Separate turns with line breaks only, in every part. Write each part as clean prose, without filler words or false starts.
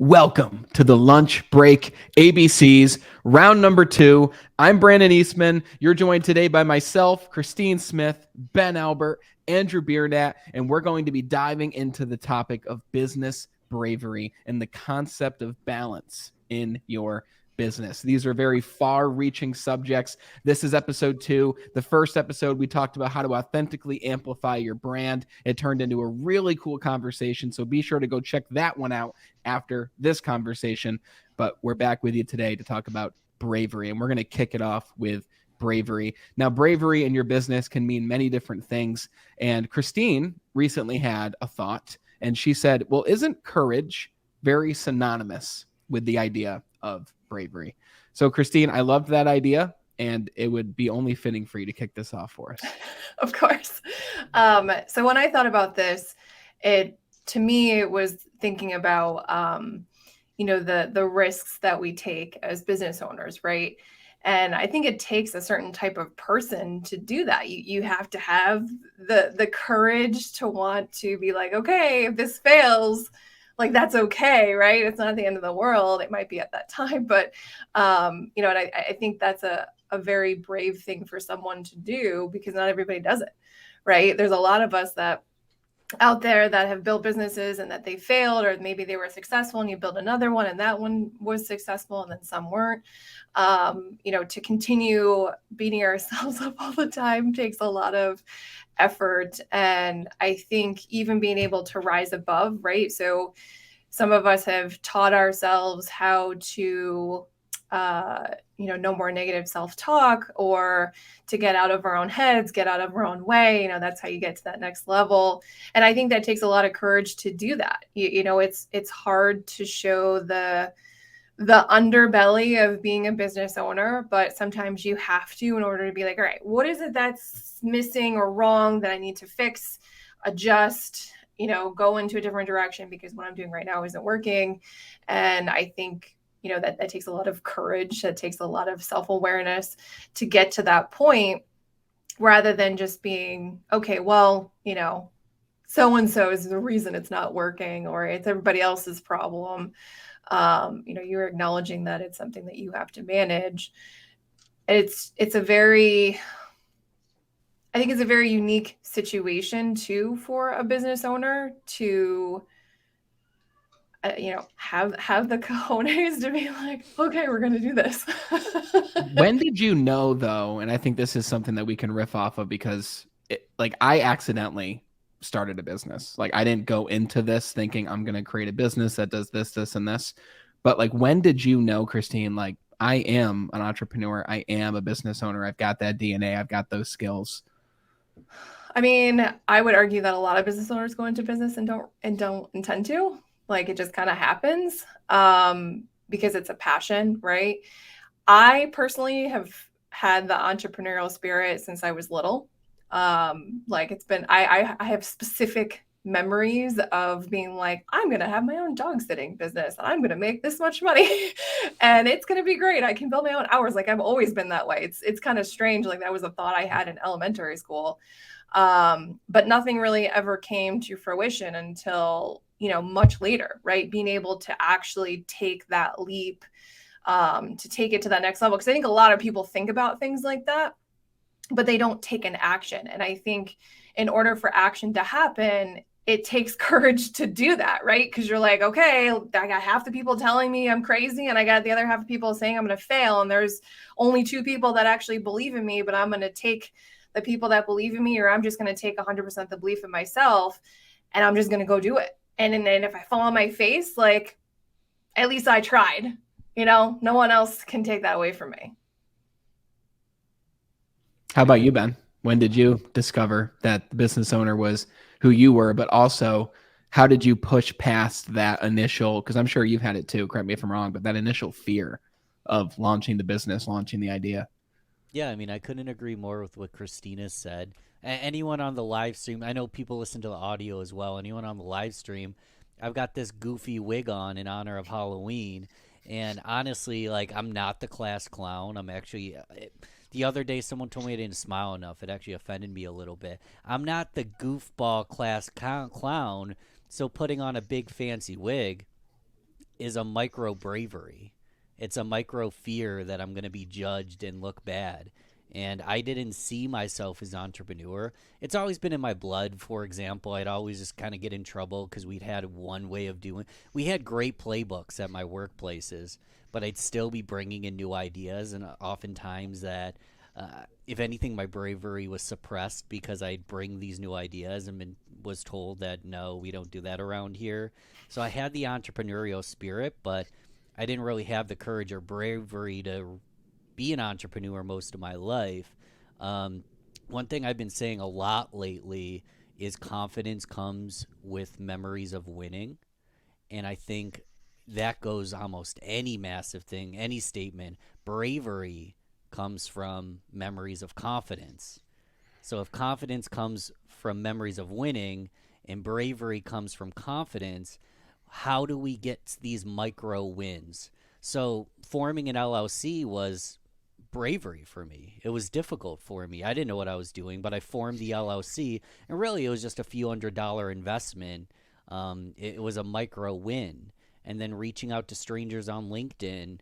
Welcome to the Lunch Break ABCs, round number 2. I'm Brandon Eastman. You're joined today by myself, Christine Smith, Ben Albert, Andrew Biernat, and we're going to be diving into the topic of business bravery and the concept of balance in your business. These are very far-reaching subjects. This is episode 2. The first episode, we talked about how to authentically amplify your brand. It turned into a really cool conversation, so be sure to go check that one out after this conversation. But we're back with you today to talk about bravery, and we're going to kick it off with bravery. Now, bravery in your business can mean many different things, and Christine recently had a thought, and she said, well, isn't courage very synonymous with the idea of bravery? So, Christine, I loved that idea, and it would be only fitting for you to kick this off for us.
Of course. So when I thought about this, to me, it was thinking about, the risks that we take as business owners, right? And I think it takes a certain type of person to do that. You have to have the courage to want to be like, okay, if this fails, like that's okay, right? It's not the end of the world. It might be at that time, but and I think that's a very brave thing for someone to do, because not everybody does it, right? There's a lot of us that out there that have built businesses and that they failed, or maybe they were successful and you build another one and that one was successful and then some weren't. To continue beating ourselves up all the time takes a lot of effort. And I think even being able to rise above, right? So some of us have taught ourselves how to no more negative self-talk, or to get out of our own heads, get out of our own way. That's how you get to that next level. And I think that takes a lot of courage to do that. It's hard to show the underbelly of being a business owner, but sometimes you have to, in order to be like, all right, what is it that's missing or wrong that I need to fix, adjust, go into a different direction, because what I'm doing right now isn't working. And I think that takes a lot of courage. That takes a lot of self-awareness to get to that point, rather than just being, okay, well, so-and-so is the reason it's not working, or it's everybody else's problem. You're acknowledging that it's something that you have to manage. It's a very unique situation too, for a business owner to have the cojones to be like, okay, we're going to do this.
When did you know, though? And I think this is something that we can riff off of, because I accidentally started a business. I didn't go into this thinking I'm going to create a business that does this, this, and this. But when did you know, Christine, I am an entrepreneur. I am a business owner. I've got that DNA. I've got those skills.
I mean, I would argue that a lot of business owners go into business and don't intend to. It just kind of happens because it's a passion, right? I personally have had the entrepreneurial spirit since I was little. It's been, I have specific memories of being like, I'm going to have my own dog sitting business and I'm going to make this much money and it's going to be great. I can build my own hours. I've always been that way. It's kind of strange. That was a thought I had in elementary school. But nothing really ever came to fruition until, much later, right? Being able to actually take that leap, to take it to that next level. Because I think a lot of people think about things like that, but they don't take an action. And I think in order for action to happen, it takes courage to do that, right? Because you're like, okay, I got half the people telling me I'm crazy, and I got the other half of people saying I'm going to fail. And there's only 2 people that actually believe in me, but I'm going to take the people that believe in me, or I'm just going to take 100% the belief in myself, and I'm just going to go do it. And then if I fall on my face, at least I tried, no one else can take that away from me.
How about you, Ben? When did you discover that the business owner was who you were, but also how did you push past that initial, because I'm sure you've had it too, correct me if I'm wrong, but that initial fear of launching the business, launching the idea?
Yeah, I mean, I couldn't agree more with what Christina said. Anyone on the live stream, I know people listen to the audio as well. Anyone on the live stream, I've got this goofy wig on in honor of Halloween. And honestly, I'm not the class clown. I'm actually, the other day someone told me I didn't smile enough. It actually offended me a little bit. I'm not the goofball class clown. So putting on a big fancy wig is a micro bravery. It's a micro fear that I'm going to be judged and look bad. And I didn't see myself as an entrepreneur. It's always been in my blood. For example, I'd always just kind of get in trouble because we'd had one way of doing. We had great playbooks at my workplaces, but I'd still be bringing in new ideas, and oftentimes that, if anything, my bravery was suppressed because I'd bring these new ideas and was told that no, we don't do that around here. So I had the entrepreneurial spirit, but I didn't really have the courage or bravery to be an entrepreneur most of my life. One thing I've been saying a lot lately is confidence comes with memories of winning. And I think that goes almost any massive thing, any statement. Bravery comes from memories of confidence. So if confidence comes from memories of winning and bravery comes from confidence, how do we get these micro wins? So forming an LLC was bravery for me. It was difficult for me. I didn't know what I was doing, but I formed the LLC, and really it was just a few $100 investment. It was a micro win. And then reaching out to strangers on LinkedIn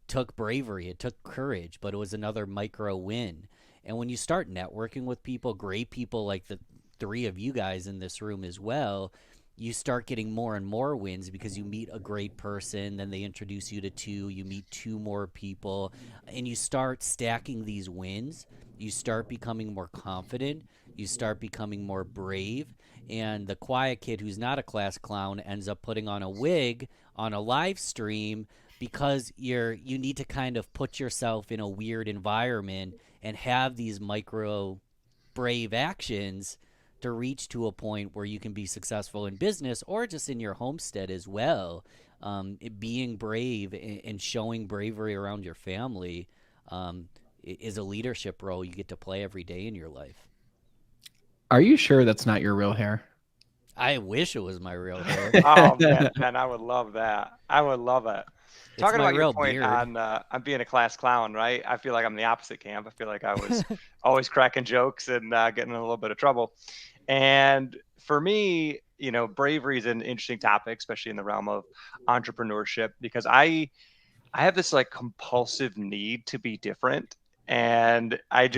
took bravery, it took courage, but it was another micro win. And when you start networking with people, great people like the three of you guys in this room as well, you start getting more and more wins because you meet a great person, then they introduce you to two, you meet two more people, and you start stacking these wins. You start becoming more confident, you start becoming more brave, and the quiet kid who's not a class clown ends up putting on a wig on a live stream because you need to kind of put yourself in a weird environment and have these micro brave actions to reach to a point where you can be successful in business or just in your homestead as well. Being brave and showing bravery around your family is a leadership role you get to play every day in your life.
Are you sure that's not your real hair?
I wish it was my real hair.
Oh man, I would love that. I would love it.
It's
Talking
my
about your
real
point
beard.
on being a class clown, right? I feel like I'm the opposite camp. I feel like I was always cracking jokes and getting in a little bit of trouble. And for me, bravery is an interesting topic, especially in the realm of entrepreneurship, because I have this like compulsive need to be different. And I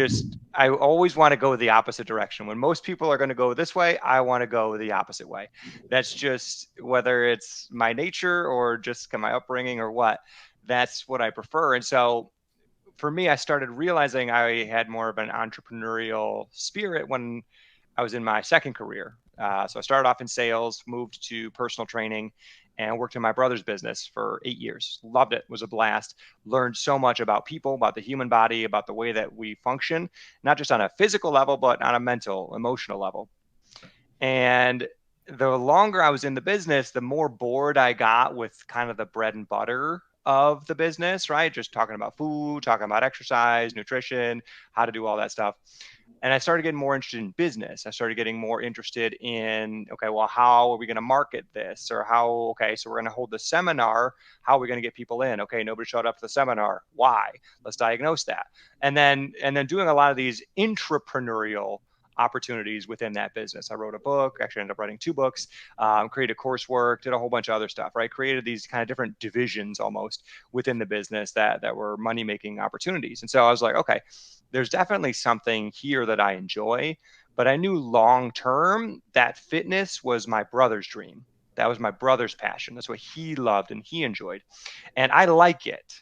always want to go the opposite direction. When most people are going to go this way, I want to go the opposite way. That's just whether it's my nature or just my upbringing or what. That's what I prefer. And so for me, I started realizing I had more of an entrepreneurial spirit when I was in my second career. So I started off in sales, moved to personal training, and worked in my brother's business for 8 years. Loved it. Was a blast. Learned so much about people, about the human body, about the way that we function, not just on a physical level, but on a mental, emotional level. And the longer I was in the business, the more bored I got with kind of the bread and butter of the business, right? Just talking about food, talking about exercise, nutrition, how to do all that stuff. And I started getting more interested in business. I started getting more interested in, okay, well, how are we going to market this? Or okay, so we're going to hold the seminar. How are we going to get people in? Okay, nobody showed up to the seminar. Why? Let's diagnose that. And then doing a lot of these intrapreneurial opportunities within that business. I wrote a book, actually ended up writing 2 books, created coursework, did a whole bunch of other stuff, right? Created these kind of different divisions almost within the business that were money-making opportunities. And so I was like, okay, there's definitely something here that I enjoy, but I knew long-term that fitness was my brother's dream. That was my brother's passion. That's what he loved and he enjoyed. And I like it.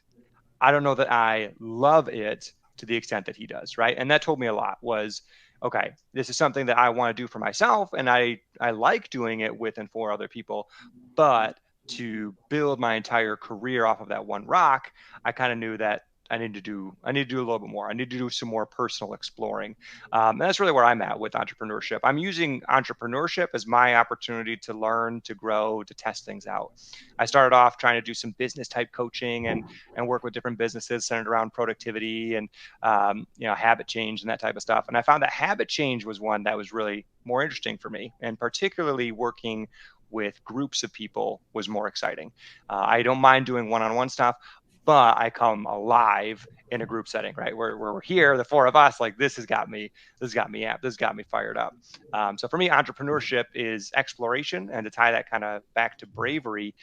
I don't know that I love it to the extent that he does, right? And that told me a lot was, okay, this is something that I want to do for myself, and I like doing it with and for other people, but to build my entire career off of that one rock, I kind of knew that I need to do a little bit more. I need to do some more personal exploring. And that's really where I'm at with entrepreneurship. I'm using entrepreneurship as my opportunity to learn, to grow, to test things out. I started off trying to do some business type coaching and work with different businesses centered around productivity and habit change and that type of stuff. And I found that habit change was one that was really more interesting for me, and particularly working with groups of people was more exciting. I don't mind doing one-on-one stuff, but I come alive in a group setting, right? Where we're here, the four of us, like this has got me amped, this has got me fired up. So for me, entrepreneurship is exploration, and to tie that kind of back to bravery,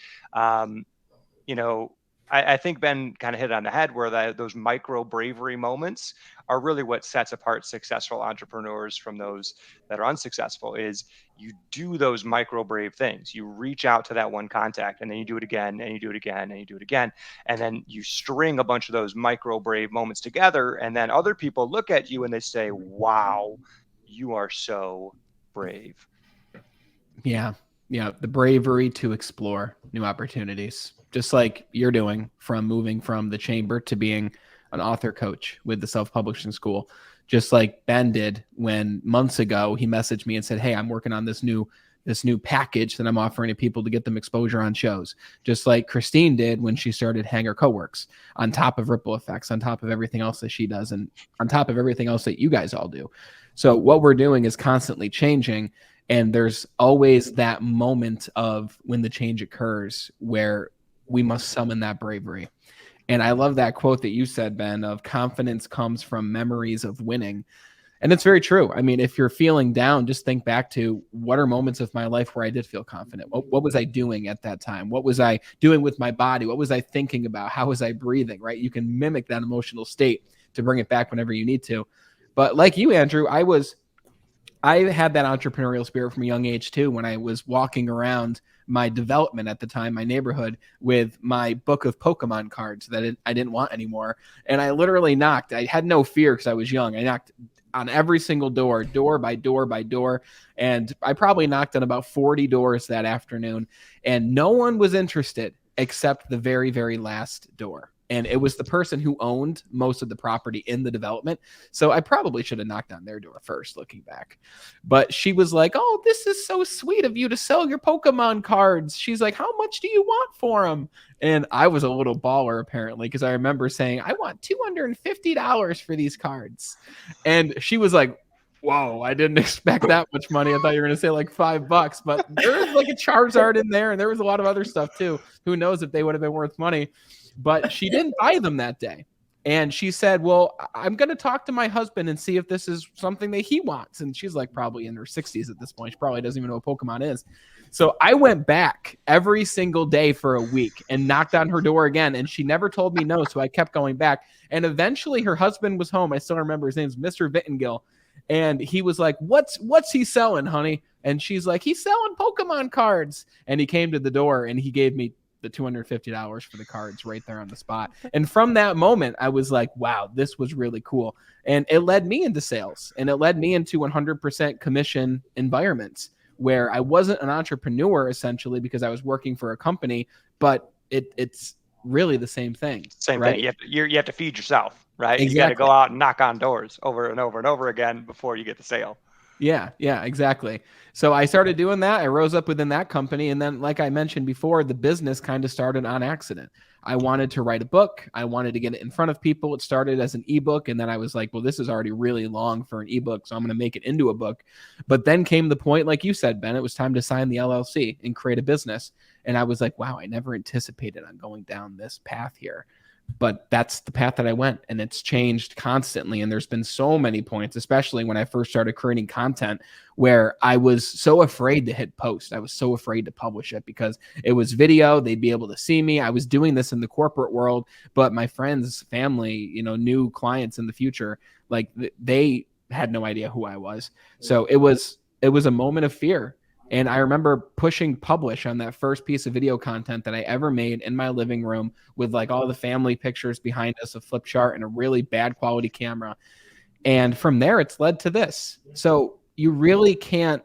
you know, I think Ben kind of hit it on the head where those micro bravery moments are really what sets apart successful entrepreneurs from those that are unsuccessful. Is you do those micro brave things. You reach out to that one contact, and then you do it again, and you do it again, and you do it again, and then you string a bunch of those micro brave moments together, and then other people look at you and they say, "Wow, you are so brave."
Yeah. Yeah. The bravery to explore new opportunities, just like you're doing from moving from the chamber to being an author coach with the self-publishing school. Just like Ben did when months ago he messaged me and said, "Hey, I'm working on this new package that I'm offering to people to get them exposure on shows." Just like Christine did when she started Hanger Coworks, on top of Ripple Effects, on top of everything else that she does, and on top of everything else that you guys all do. So what we're doing is constantly changing. And there's always that moment of when the change occurs where we must summon that bravery. And I love that quote that you said, Ben, of confidence comes from memories of winning. And it's very true. I mean, if you're feeling down, just think back to what are moments of my life where I did feel confident? What was I doing at that time? What was I doing with my body? What was I thinking about? How was I breathing, right? You can mimic that emotional state to bring it back whenever you need to. But like you, Andrew, I had that entrepreneurial spirit from a young age too. When I was walking around my development at the time, my neighborhood, with my book of Pokemon cards that I didn't want anymore. And I literally knocked. I had no fear because I was young. I knocked on every single door, door by door by door. And I probably knocked on about 40 doors that afternoon. And no one was interested except the very, very last door. And it was the person who owned most of the property in the development. So I probably should have knocked on their door first, looking back. But she was like, "Oh, this is so sweet of you to sell your Pokemon cards." She's like, "How much do you want for them?" And I was a little baller, apparently, because I remember saying, "I want $250 for these cards." And she was like, "Whoa, I didn't expect that much money. I thought you were going to say like $5." But there was like a Charizard in there, and there was a lot of other stuff too. Who knows if they would have been worth money. But she didn't buy them that day. And she said, "Well, I'm going to talk to my husband and see if this is something that he wants." And she's like probably in her 60s at this point. She probably doesn't even know what Pokemon is. So I went back every single day for a week and knocked on her door again. And she never told me no. So I kept going back. And eventually her husband was home. I still remember his name's Mr. Vittengill. And he was like, what's he selling, honey? And she's like, "He's selling Pokemon cards." And he came to the door and he gave me the $250 for the cards right there on the spot. And from that moment, I was like, wow, this was really cool. And it led me into sales, and it led me into 100% commission environments where I wasn't an entrepreneur essentially because I was working for a company, but it's really the same thing.
Same
right?
thing. You have to feed yourself, right?
Exactly.
You got to go out and knock on doors over and over and over again before you get the sale.
Yeah, exactly. So I started doing that. I rose up within that company. And then, like I mentioned before, the business kind of started on accident. I wanted to write a book. I wanted to get it in front of people. It started as an ebook. And then I was like, well, this is already really long for an ebook, so I'm going to make it into a book. But then came the point, like you said, Ben, it was time to sign the LLC and create a business. And I was like, wow, I never anticipated on going down this path here. But that's the path that I went, and it's changed constantly. And there's been so many points, especially when I first started creating content, where I was so afraid to hit post. I was so afraid to publish it because it was video. They'd be able to see me. I was doing this in the corporate world, but my friends, family, new clients in the future, like they had no idea who I was. So it was a moment of fear. And I remember pushing publish on that first piece of video content that I ever made in my living room with like all the family pictures behind us, a flip chart, and a really bad quality camera. And from there, it's led to this. So you really can't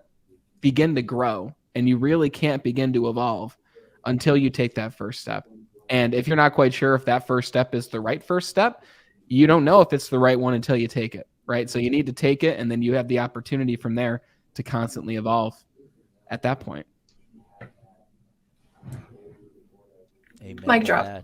begin to grow, and you really can't begin to evolve until you take that first step. And if you're not quite sure if that first step is the right first step, you don't know if it's the right one until you take it, right? So you need to take it, and then you have the opportunity from there to constantly evolve at that point.
Amen.
Mic drop.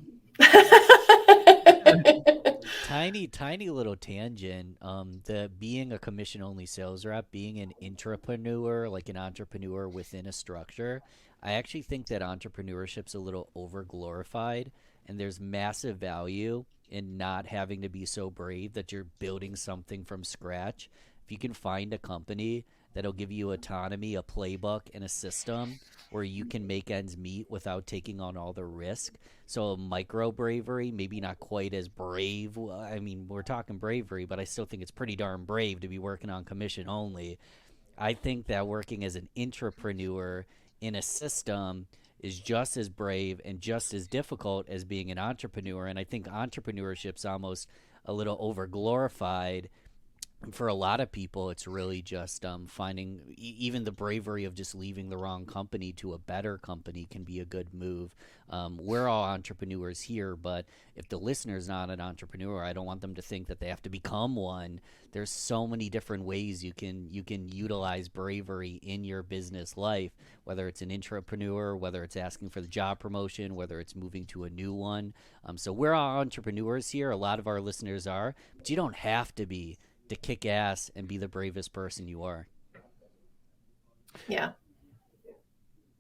Tiny little tangent. The being a commission only sales rep, being an intrapreneur, like an entrepreneur within a structure, I actually think that entrepreneurship's a little over glorified, and there's massive value in not having to be so brave that you're building something from scratch. If you can find a company that'll give you autonomy, a playbook, and a system where you can make ends meet without taking on all the risk. So micro bravery, maybe not quite as brave. I mean, we're talking bravery, but I still think it's pretty darn brave to be working on commission only. I think that working as an intrapreneur in a system is just as brave and just as difficult as being an entrepreneur. And I think entrepreneurship's almost a little over glorified. For a lot of people, it's really just finding even the bravery of just leaving the wrong company to a better company can be a good move. We're all entrepreneurs here, but if the listener's not an entrepreneur, I don't want them to think that they have to become one. There's so many different ways you can utilize bravery in your business life, whether it's an intrapreneur, whether it's asking for the job promotion, whether it's moving to a new one. So we're all entrepreneurs here. A lot of our listeners are, but you don't have to be to kick ass and be the bravest person you are.
Yeah.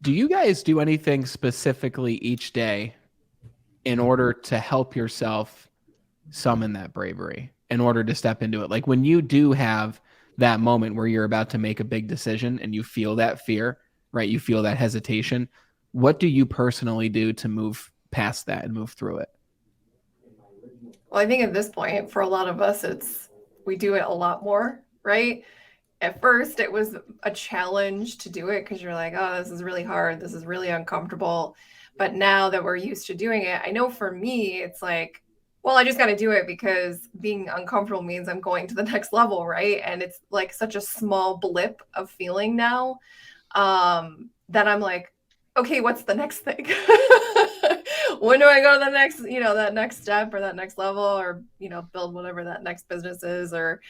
Do you guys do anything specifically each day in order to help yourself summon that bravery, in order to step into it? Like when you do have that moment where you're about to make a big decision and you feel that fear, right? You feel that hesitation. What do you personally do to move past that and move through it?
Well, I think at this point, for a lot of us, we do it a lot more, right? At first, it was a challenge to do it because you're like, oh, this is really hard. This is really uncomfortable. But now that we're used to doing it, I know for me, it's like, well, I just got to do it because being uncomfortable means I'm going to the next level, right? And it's like such a small blip of feeling now that I'm like, okay, what's the next thing? When do I go to the next, that next step or that next level or, build whatever that next business is? Or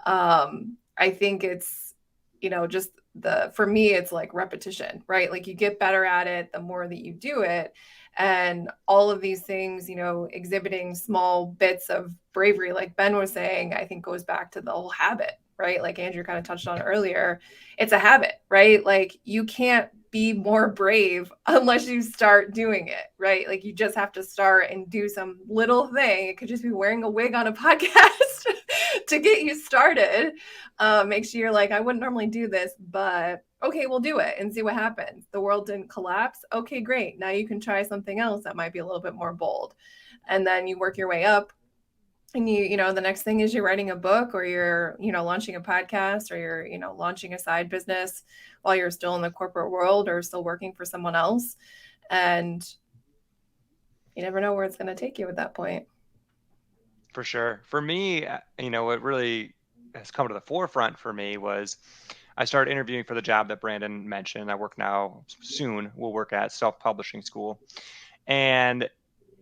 I think it's, just for me, it's like repetition, right? Like you get better at it the more that you do it. And all of these things, exhibiting small bits of bravery, like Ben was saying, I think goes back to the whole habit, right? Like Andrew kind of touched on earlier. It's a habit, right? Like you can't be more brave unless you start doing it, right? Like you just have to start and do some little thing. It could just be wearing a wig on a podcast to get you started. Make sure you're like, I wouldn't normally do this, but okay, we'll do it and see what happens. The world didn't collapse. Okay, great. Now you can try something else that might be a little bit more bold. And then you work your way up. And the next thing is you're writing a book or you're, launching a podcast or you're, launching a side business while you're still in the corporate world or still working for someone else. And you never know where it's going to take you at that point.
For sure. For me, what really has come to the forefront for me was I started interviewing for the job that Brandon mentioned. I work now, soon we'll work at self-publishing school. And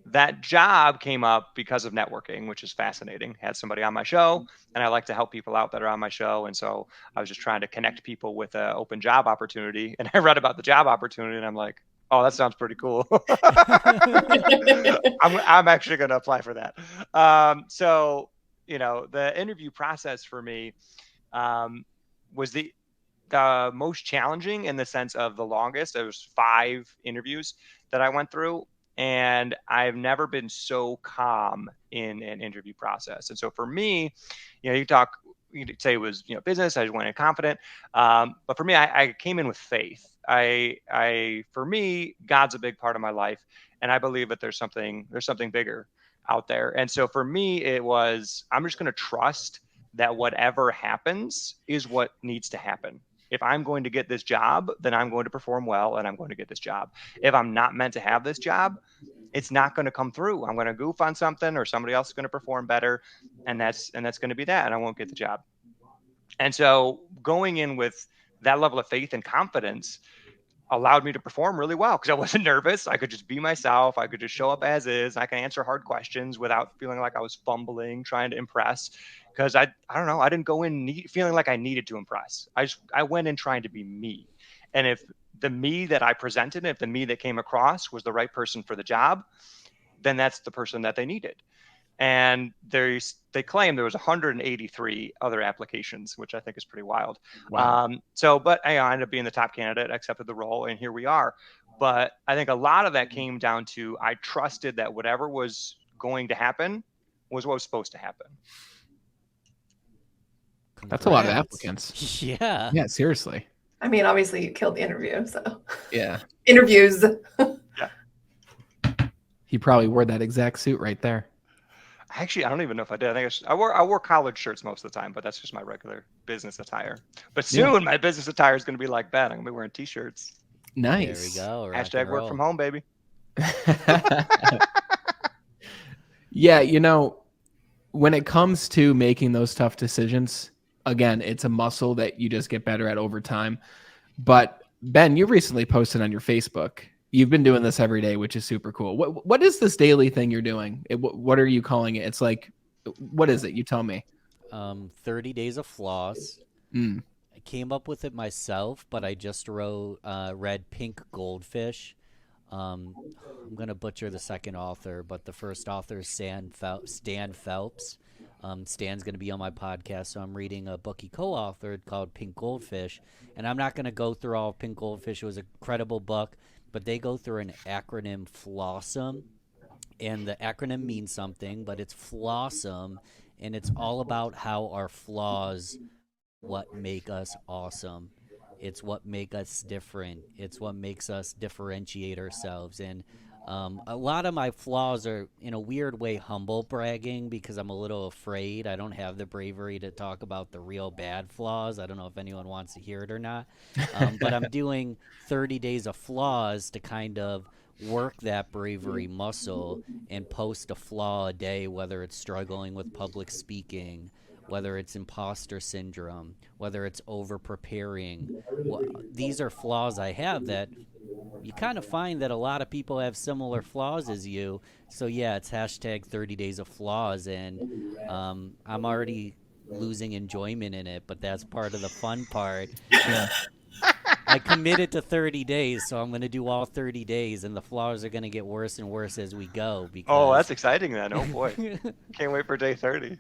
that job came up because of networking, which is fascinating. Had somebody on my show, and I like to help people out that are on my show. And so I was just trying to connect people with an open job opportunity. And I read about the job opportunity, and I'm like, oh, that sounds pretty cool. I'm actually going to apply for that. So, the interview process for me was the most challenging in the sense of the longest. There was 5 interviews that I went through. And I've never been so calm in an interview process. And so for me, you could say it was, business. I just went in confident. But for me, I came in with faith. For me, God's a big part of my life. And I believe that there's something bigger out there. And so for me, it was, I'm just going to trust that whatever happens is what needs to happen. If I'm going to get this job, then I'm going to perform well and I'm going to get this job. If I'm not meant to have this job, it's not going to come through. I'm going to goof on something or somebody else is going to perform better. And that's going to be that. And I won't get the job. And so going in with that level of faith and confidence allowed me to perform really well because I wasn't nervous. I could just be myself. I could just show up as is. I can answer hard questions without feeling like I was fumbling, trying to impress. Because I don't know, I didn't go in feeling like I needed to impress. I went in trying to be me. And if the me that I presented, if the me that came across was the right person for the job, then that's the person that they needed. And they claim there was 183 other applications, which I think is pretty wild.
Wow.
But I ended up being the top candidate, accepted the role, and here we are. But I think a lot of that came down to I trusted that whatever was going to happen was what was supposed to happen.
That's a lot of
Congrats.
applicants.
Yeah.
Yeah, seriously.
I mean, obviously you killed the interview, so
Yeah.
interviews.
He probably wore that exact suit right there.
Actually, I don't even know if I did. I think I wore collared shirts most of the time, but that's just my regular business attire. But soon my business attire is going to be like Ben. I'm going to be wearing t-shirts.
Nice.
There we go. Rock
Hashtag
and
work
roll.
from home, baby.
Yeah, when it comes to making those tough decisions, again, it's a muscle that you just get better at over time. But Ben, you recently posted on your Facebook. You've been doing this every day, which is super cool. What is this daily thing you're doing? What are you calling it? It's like, what is it? You tell me.
30 Days of Floss.
Mm.
I came up with it myself, but I just read Pink Goldfish. I'm going to butcher the second author, but the first author is Stan Phelps. Stan's going to be on my podcast, so I'm reading a book he co-authored called Pink Goldfish. And I'm not going to go through all of Pink Goldfish. It was an incredible book, but they go through an acronym, FLOSSOM. And the acronym means something, but it's FLOSSOM, and it's all about how our flaws what make us awesome. It's what make us different. It's what makes us differentiate ourselves. And a lot of my flaws are, in a weird way, humble bragging because I'm a little afraid. I don't have the bravery to talk about the real bad flaws. I don't know if anyone wants to hear it or not. But I'm doing 30 Days of Flaws to kind of work that bravery muscle and post a flaw a day, whether it's struggling with public speaking, whether it's imposter syndrome, whether it's over preparing. Well, these are flaws I have that you kind of find that a lot of people have similar flaws as you. So yeah, it's hashtag 30 Days of Flaws, and I'm already losing enjoyment in it, but that's part of the fun part.
Yeah.
I committed to 30 days, so I'm going to do all 30 days, and the flaws are going to get worse and worse as we go. Because...
Oh, that's exciting then. Oh boy. Can't wait for day 30.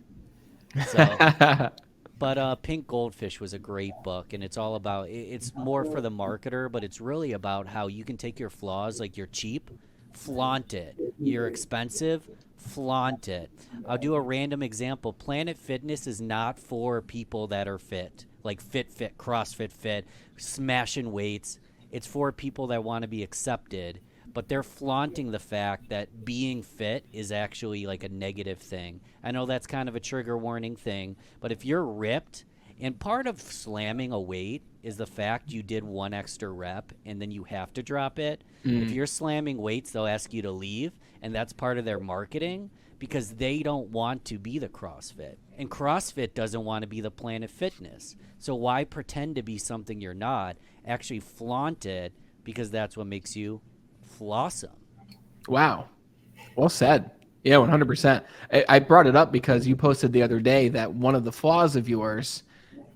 So, but Pink Goldfish was a great book, and it's all about, it's more for the marketer, but it's really about how you can take your flaws, like you're cheap, flaunt it. You're expensive, flaunt it. I'll do a random example. Planet Fitness is not for people that are fit, like fit, CrossFit fit, smashing weights. It's for people that want to be accepted, but they're flaunting the fact that being fit is actually like a negative thing. I know that's kind of a trigger warning thing, but if you're ripped, and part of slamming a weight is the fact you did one extra rep and then you have to drop it. If you're slamming weights, they'll ask you to leave, and that's part of their marketing because they don't want to be the CrossFit. And CrossFit doesn't want to be the Planet Fitness. So why pretend to be something you're not? Actually flaunt it, because that's what makes you flawsome.
Wow. Well said. Yeah, 100%. I brought it up because you posted the other day that one of the flaws of yours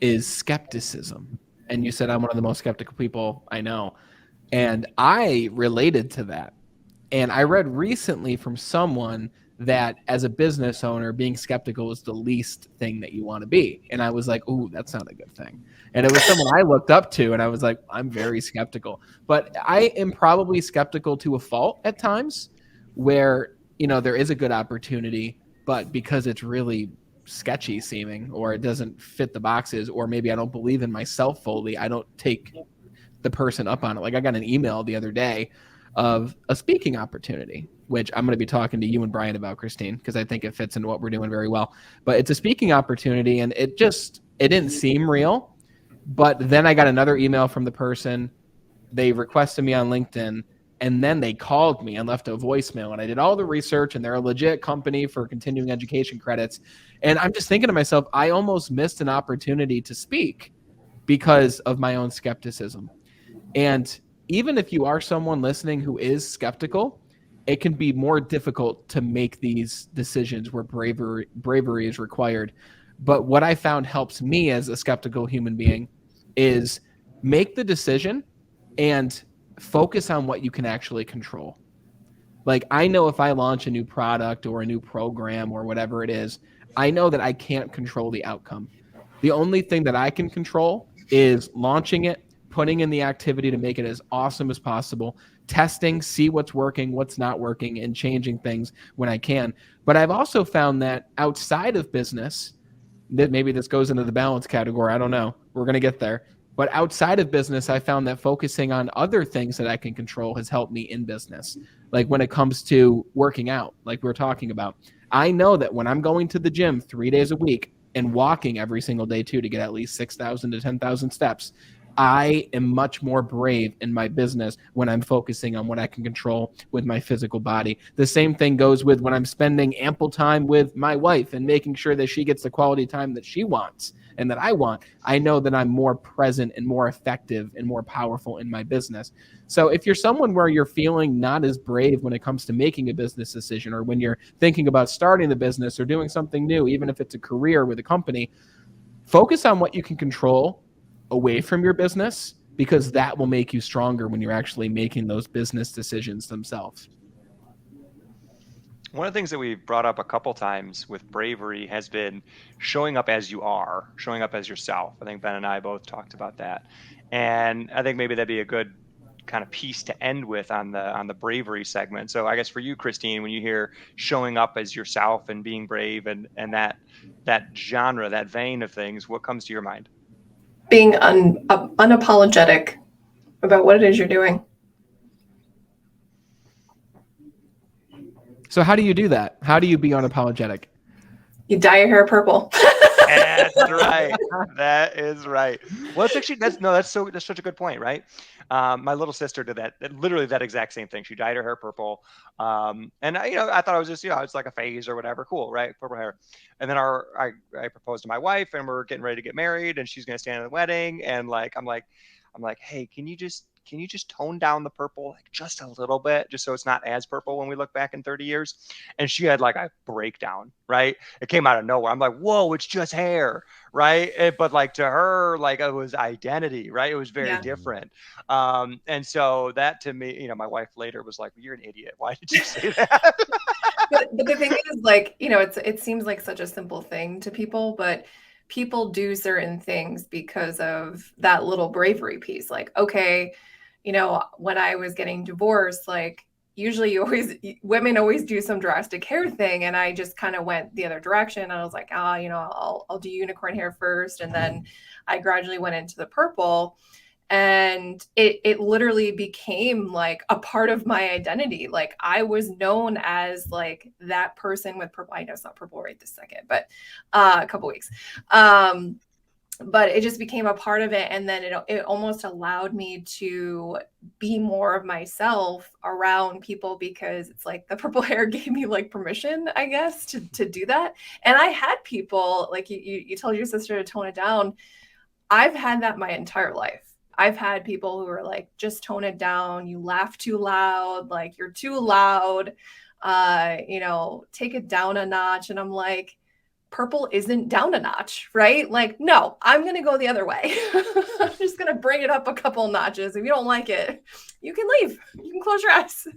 is skepticism. And you said, I'm one of the most skeptical people I know. And I related to that. And I read recently from someone that as a business owner, being skeptical is the least thing that you want to be. And I was like, ooh, that's not a good thing. And it was someone I looked up to, and I was like, I'm very skeptical. But I am probably skeptical to a fault at times where, there is a good opportunity, but because it's really sketchy seeming, or it doesn't fit the boxes, or maybe I don't believe in myself fully, I don't take the person up on it. Like I got an email the other day of a speaking opportunity, which I'm going to be talking to you and Brian about, Christine, because I think it fits into what we're doing very well. But it's a speaking opportunity, and it didn't seem real. But then I got another email from the person. They requested me on LinkedIn, and then they called me and left a voicemail. And I did all the research, and they're a legit company for continuing education credits. And I'm just thinking to myself, I almost missed an opportunity to speak because of my own skepticism. And even if you are someone listening who is skeptical, it can be more difficult to make these decisions where bravery is required. But what I found helps me as a skeptical human being is make the decision and focus on what you can actually control. Like I know if I launch a new product or a new program or whatever it is, I know that I can't control the outcome. The only thing that I can control is launching it, putting in the activity to make it as awesome as possible, testing, see what's working, what's not working, and changing things when I can. But I've also found that outside of business, maybe this goes into the balance category. I don't know. We're going to get there. But outside of business, I found that focusing on other things that I can control has helped me in business. Like when it comes to working out, like we were talking about, I know that when I'm going to the gym 3 days a week and walking every single day too, to get at least 6,000 to 10,000 steps, I am much more brave in my business when I'm focusing on what I can control with my physical body. The same thing goes with when I'm spending ample time with my wife and making sure that she gets the quality time that she wants and that I want. I know that I'm more present and more effective and more powerful in my business. So if you're someone where you're feeling not as brave when it comes to making a business decision, or when you're thinking about starting the business or doing something new, even if it's a career with a company, focus on what you can control away from your business, because that will make you stronger when you're actually making those business decisions themselves.
One of the things that we've brought up a couple times with Bravery has been showing up as you are, showing up as yourself. I think Ben and I both talked about that. And I think maybe that'd be a good kind of piece to end with on the Bravery segment. So I guess for you, Christine, when you hear showing up as yourself and being brave and that genre, that vein of things, what comes to your mind?
Being unapologetic about what it is you're doing.
So how do you do that? How do you be unapologetic?
You dye your hair purple.
That's right. That is right. Well, it's actually that's such a good point, right? My little sister did that, literally that exact same thing. She dyed her hair purple, and I thought it was just it's like a phase or whatever. Cool, right? Purple hair. And then I proposed to my wife, and we're getting ready to get married, and she's gonna stand at the wedding, and I'm like, hey, can you just tone down the purple just a little bit, just so it's not as purple when we look back in 30 years? And she had like a breakdown, right? It came out of nowhere. I'm like, whoa, it's just hair, right? But to her, it was identity, right? It was very different. And so that to me, my wife later was like, you're an idiot. Why did you say that?
But the thing is, it seems like such a simple thing to people, but people do certain things because of that little bravery piece. Like, okay, when I was getting divorced, usually women always do some drastic hair thing. And I just kind of went the other direction. I was like, I'll do unicorn hair first. And then I gradually went into the purple, and it literally became like a part of my identity. Like I was known as like that person with purple. I know it's not purple right this second, but a couple weeks. But it just became a part of it. And then it almost allowed me to be more of myself around people, because it's like the purple hair gave me like permission, I guess, to do that. And I had people like you told your sister to tone it down. I've had that my entire life. I've had people who are like, just tone it down. You laugh too loud. Like you're too loud. Take it down a notch. And I'm like, purple isn't down a notch, right? Like, no, I'm going to go the other way. I'm just going to bring it up a couple notches. If you don't like it, you can leave. You can close your eyes.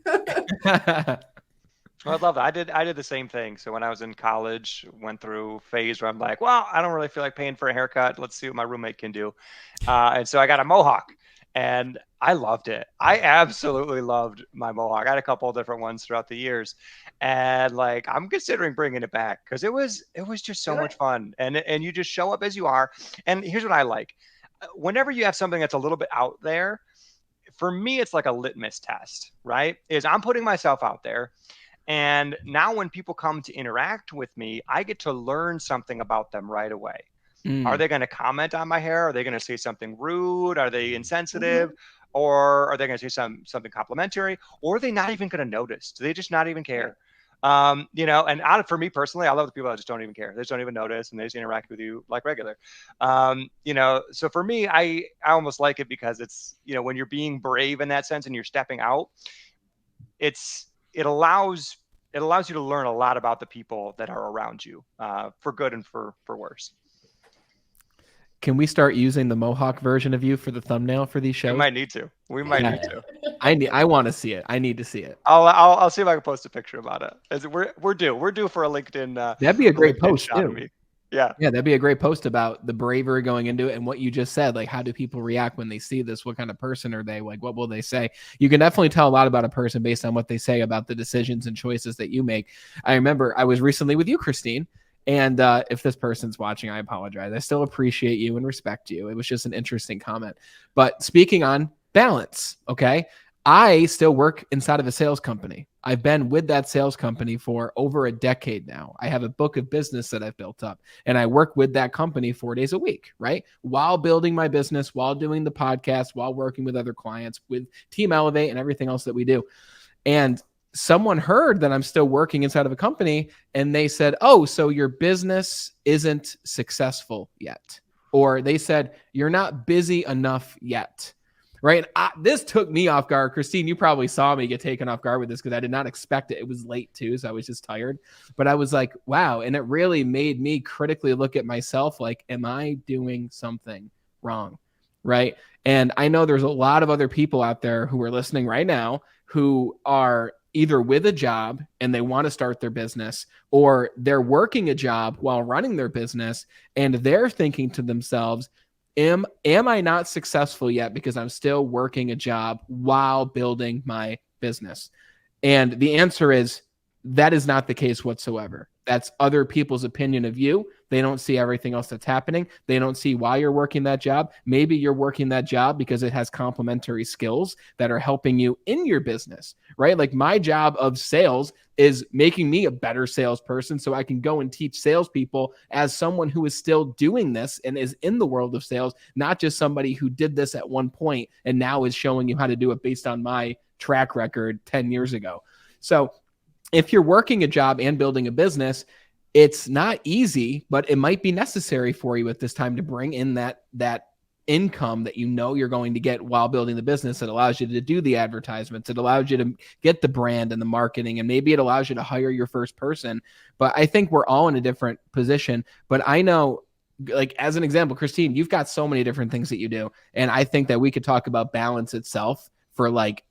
I love that. I did the same thing. So when I was in college, went through a phase where I'm like, well, I don't really feel like paying for a haircut. Let's see what my roommate can do. And so I got a mohawk, and I loved it. I absolutely loved my mohawk. I had a couple of different ones throughout the years, and I'm considering bringing it back, because it was just so much fun. And you just show up as you are. And here's what I like: whenever you have something that's a little bit out there, for me, it's like a litmus test, right? Is I'm putting myself out there. And now when people come to interact with me, I get to learn something about them right away. Are they going to comment on my hair? Are they going to say something rude? Are they insensitive? Or are they going to say something complimentary? Or are they not even going to notice? Do they just not even care? And for me personally, I love the people that just don't even care. They just don't even notice, and they just interact with you like regular. So for me, I almost like it, because it's, when you're being brave in that sense and you're stepping out, it allows you to learn a lot about the people that are around you, for good and for worse.
Can we start using the mohawk version of you for the thumbnail for these shows?
We might need to.
I want to see it. I need to see it.
I'll see if I can post a picture about it. We're due for a LinkedIn.
That'd be a great post too.
Yeah,
that'd be a great post about the bravery going into it and what you just said. Like, how do people react when they see this? What kind of person are they? Like, what will they say? You can definitely tell a lot about a person based on what they say about the decisions and choices that you make. I remember I was recently with you, Christine, And if this person's watching, I apologize. I still appreciate you and respect you. It was just an interesting comment. But speaking on balance, okay, I still work inside of a sales company. I've been with that sales company for over a decade now. I have a book of business that I've built up, and I work with that company 4 days a week, right? While building my business, while doing the podcast, while working with other clients, with Team Elevate and everything else that we do. And someone heard that I'm still working inside of a company, and they said, "Oh, so your business isn't successful yet." Or they said, "You're not busy enough yet." Right. This took me off guard. Christine, you probably saw me get taken off guard with this because I did not expect it. It was late too, so I was just tired. But I was like, wow. And it really made me critically look at myself like, am I doing something wrong? Right. And I know there's a lot of other people out there who are listening right now who are either with a job and they want to start their business, or they're working a job while running their business, and they're thinking to themselves, Am I not successful yet because I'm still working a job while building my business? And the answer is that is not the case whatsoever. That's other people's opinion of you. They don't see everything else that's happening. They don't see why you're working that job. Maybe you're working that job because it has complementary skills that are helping you in your business, right? Like my job of sales is making me a better salesperson so I can go and teach salespeople as someone who is still doing this and is in the world of sales, not just somebody who did this at one point and now is showing you how to do it based on my track record 10 years ago. So if you're working a job and building a business, it's not easy, but it might be necessary for you at this time to bring in that income that you know you're going to get while building the business. It allows you to do the advertisements. It allows you to get the brand and the marketing, and maybe it allows you to hire your first person. But I think we're all in a different position. But I know, like as an example, Christine, you've got so many different things that you do. And I think that we could talk about balance itself for like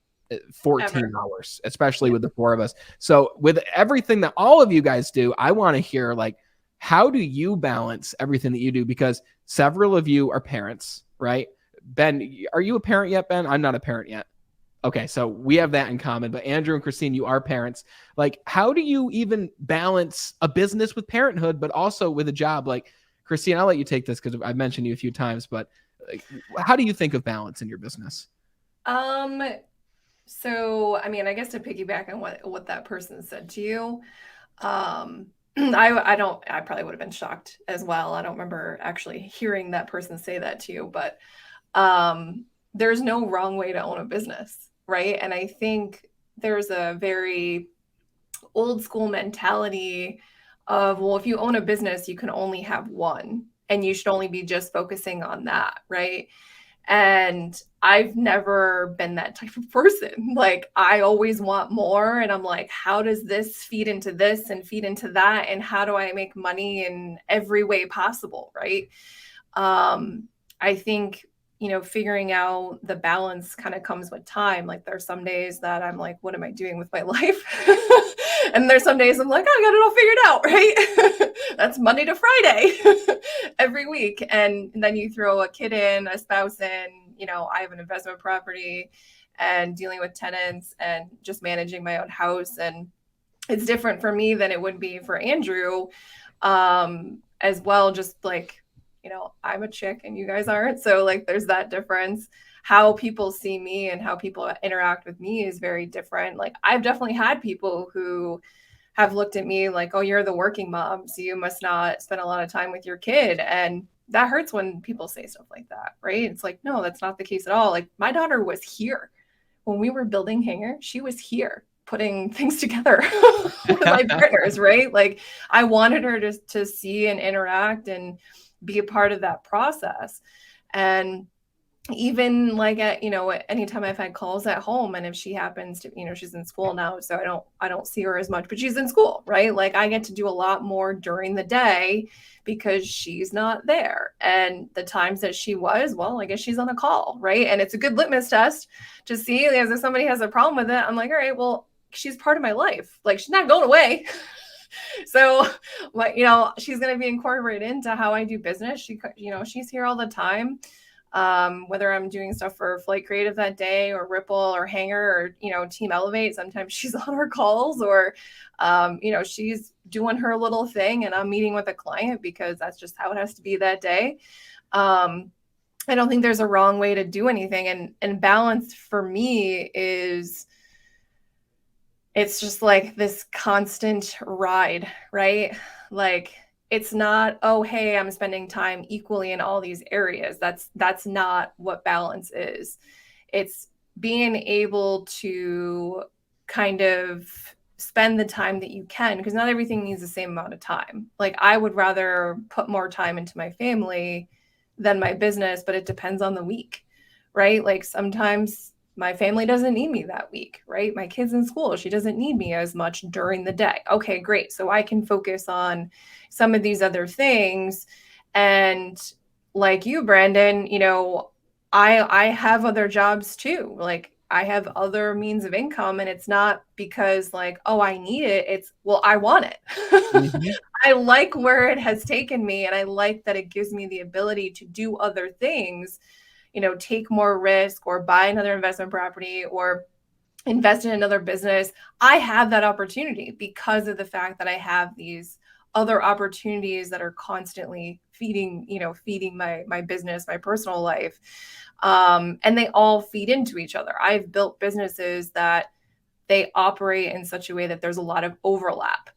14 hours, especially with the four of us. So with everything that all of you guys do, I want to hear, like, how do you balance everything that you do? Because several of you are parents, right? Ben, are you a parent yet, Ben? I'm not a parent yet. Okay, so we have that in common. But Andrew and Christine, you are parents. Like, how do you even balance a business with parenthood, but also with a job? Like, Christine, I'll let you take this because I've mentioned you a few times, but like, how do you think of balance in your business?
So, I mean, I guess to piggyback on what that person said to you, I probably would have been shocked as well. I don't remember actually hearing that person say that to you, but there's no wrong way to own a business, right? And I think there's a very old school mentality of, well, if you own a business, you can only have one, and you should only be just focusing on that, right? And I've never been that type of person. Like, I always want more. And I'm like, how does this feed into this and feed into that? And how do I make money in every way possible? Right. I think, figuring out the balance kind of comes with time. Like, there's some days that I'm like, what am I doing with my life? And there's some days I'm like, I got it all figured out, right? That's Monday to Friday every week. And then you throw a kid in, a spouse in, I have an investment property and dealing with tenants and just managing my own house. And it's different for me than it would be for Andrew as well. Just like, I'm a chick and you guys aren't. So like, there's that difference. How people see me and how people interact with me is very different. Like, I've definitely had people who have looked at me like, oh, you're the working mom, so you must not spend a lot of time with your kid. And that hurts when people say stuff like that, right? It's like, no, that's not the case at all. Like, my daughter was here when we were building Hanger. She was here putting things together with my partners, right? Like, I wanted her to see and interact and be a part of that process. And even like anytime I've had calls at home, and if she happens to, she's in school now, so I don't see her as much, but she's in school, right? Like, I get to do a lot more during the day because she's not there. And the times that she was, well, I guess she's on a call, right? And it's a good litmus test to see if somebody has a problem with it. I'm like, all right, well, she's part of my life. Like, she's not going away. So, she's going to be incorporated into how I do business. She's here all the time. whether I'm doing stuff for Flight Creative that day or Ripple or Hanger or, Team Elevate. Sometimes she's on her calls or, she's doing her little thing and I'm meeting with a client because that's just how it has to be that day. I don't think there's a wrong way to do anything. And balance for me is, it's just like this constant ride, right? Like it's not, oh, hey, I'm spending time equally in all these areas. That's not what balance is. It's being able to kind of spend the time that you can, because not everything needs the same amount of time. Like I would rather put more time into my family than my business, but it depends on the week, right? Like sometimes my family doesn't need me that week, right? My kid's in school. She doesn't need me as much during the day. Okay, great. So I can focus on some of these other things. And like you, Brandon, I have other jobs too. Like I have other means of income, and it's not because like, oh, I need it. It's, well, I want it. Mm-hmm. I like where it has taken me, and I like that it gives me the ability to do other things, take more risk or buy another investment property or invest in another business. I have that opportunity because of the fact that I have these other opportunities that are constantly feeding my business, my personal life. And they all feed into each other. I've built businesses that they operate in such a way that there's a lot of overlap.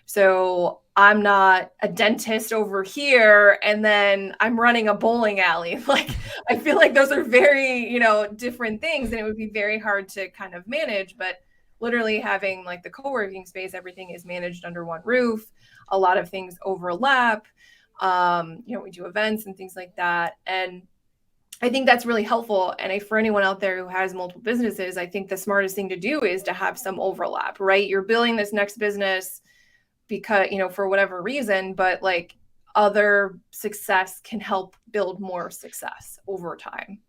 So I'm not a dentist over here and then I'm running a bowling alley. Like I feel like those are very, different things, and it would be very hard to kind of manage. But literally having like the co-working space, everything is managed under one roof. A lot of things overlap. We do events and things like that. And I think that's really helpful. And for anyone out there who has multiple businesses, I think the smartest thing to do is to have some overlap, right? You're building this next business because, for whatever reason, but like other success can help build more success over time.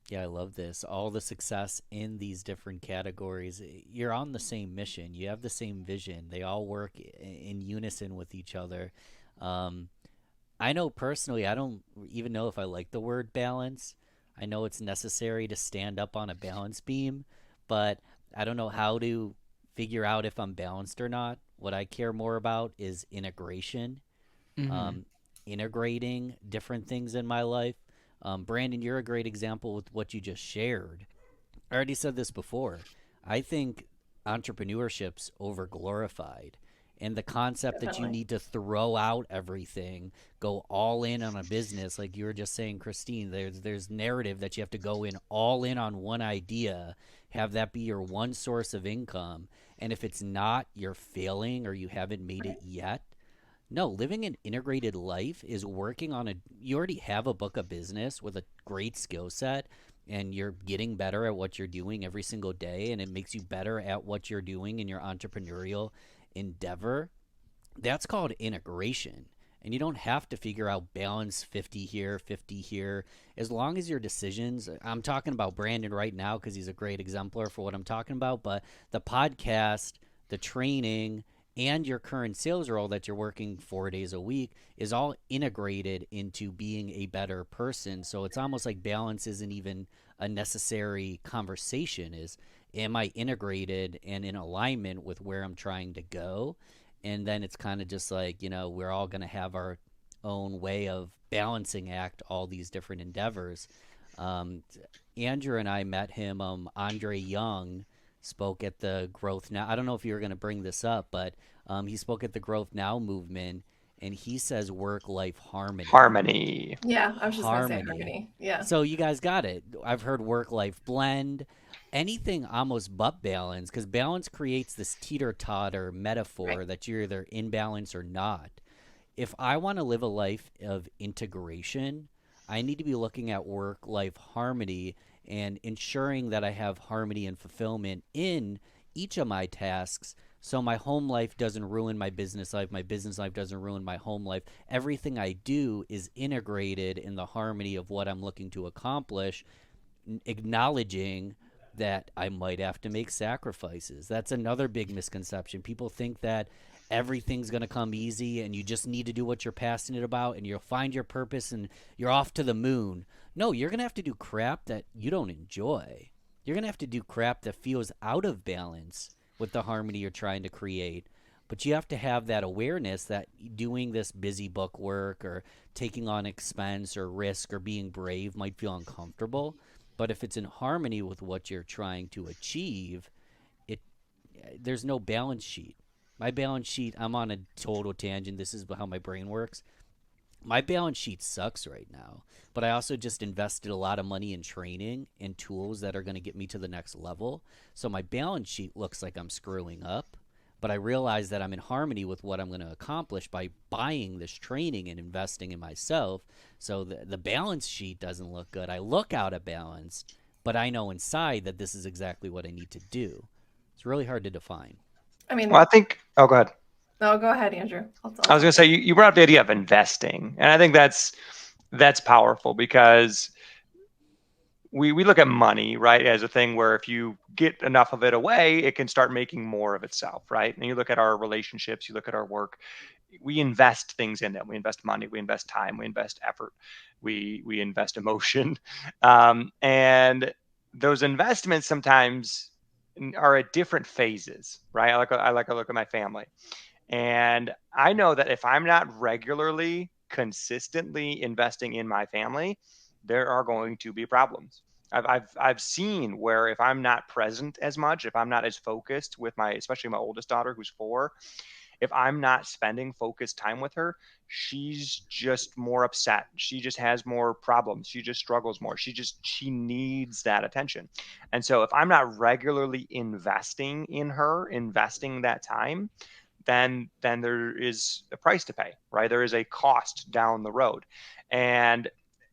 Yeah, I love this. All the success in these different categories. You're on the same mission. You have the same vision. They all work in unison with each other. I know personally, I don't even know if I like the word balance. I know it's necessary to stand up on a balance beam, but I don't know how to figure out if I'm balanced or not. What I care more about is integration, integrating different things in my life. Brandon, you're a great example with what you just shared. I already said this before. I think entrepreneurship's over glorified. And the concept that you need to throw out everything, go all in on a business, like you were just saying, Christine, there's narrative that you have to go in all in on one idea, have that be your one source of income. And if it's not, you're failing or you haven't made it yet. No, living an integrated life is working on you already have a book of business with a great skill set, and you're getting better at what you're doing every single day, and it makes you better at what you're doing in your entrepreneurial endeavor. That's called integration. And you don't have to figure out balance 50 here, 50 here. As long as your decisions, I'm talking about Brandon right now because he's a great exemplar for what I'm talking about, but the podcast, the training, and your current sales role that you're working 4 days a week is all integrated into being a better person. So it's almost like balance isn't even a necessary conversation. Am I integrated and in alignment with where I'm trying to go? And then it's kind of just like, we're all going to have our own way of balancing act all these different endeavors. Andrew and I met him. Andre Young spoke at the Growth Now. I don't know if you were going to bring this up, but he spoke at the Growth Now movement, and he says work-life harmony.
Harmony.
Yeah, I was just going to say harmony. Yeah.
So you guys got it. I've heard work-life blend. Anything almost but balance, because balance creates this teeter-totter metaphor that you're either in balance or not. If I want to live a life of integration, I need to be looking at work-life harmony and ensuring that I have harmony and fulfillment in each of my tasks, so my home life doesn't ruin my business life doesn't ruin my home life. Everything I do is integrated in the harmony of what I'm looking to accomplish, acknowledging that I might have to make sacrifices. That's another big misconception. People think that everything's going to come easy and you just need to do what you're passionate about and you'll find your purpose and you're off to the moon. No, you're going to have to do crap that you don't enjoy. You're going to have to do crap that feels out of balance with the harmony you're trying to create. But you have to have that awareness that doing this busy book work or taking on expense or risk or being brave might feel uncomfortable. But if it's in harmony with what you're trying to achieve, there's no balance sheet. My balance sheet, I'm on a total tangent. This is how my brain works. My balance sheet sucks right now, but I also just invested a lot of money in training and tools that are going to get me to the next level. So my balance sheet looks like I'm screwing up, but I realize that I'm in harmony with what I'm going to accomplish by buying this training and investing in myself. So the balance sheet doesn't look good. I look out of balance, but I know inside that this is exactly what I need to do. It's really hard to define.
I mean,
Well, I think, oh, go ahead.
No, go ahead, Andrew.
I was going to say, you brought up the idea of investing. And I think that's powerful because we look at money, right, as a thing where if you get enough of it away, it can start making more of itself, right? And you look at our relationships, you look at our work, we invest things in them. We invest money, we invest time, we invest effort, we invest emotion. And those investments sometimes are at different phases, right? I like to look at my family. And I know that if I'm not regularly, consistently investing in my family, there are going to be problems. I've seen where if I'm not present as much, if I'm not as focused with especially my oldest daughter who's 4, if I'm not spending focused time with her, she's just more upset. She just has more problems. She just struggles more. She needs that attention. And so if I'm not regularly investing in her, investing that time, then there is a price to pay, right? There is a cost down the road. And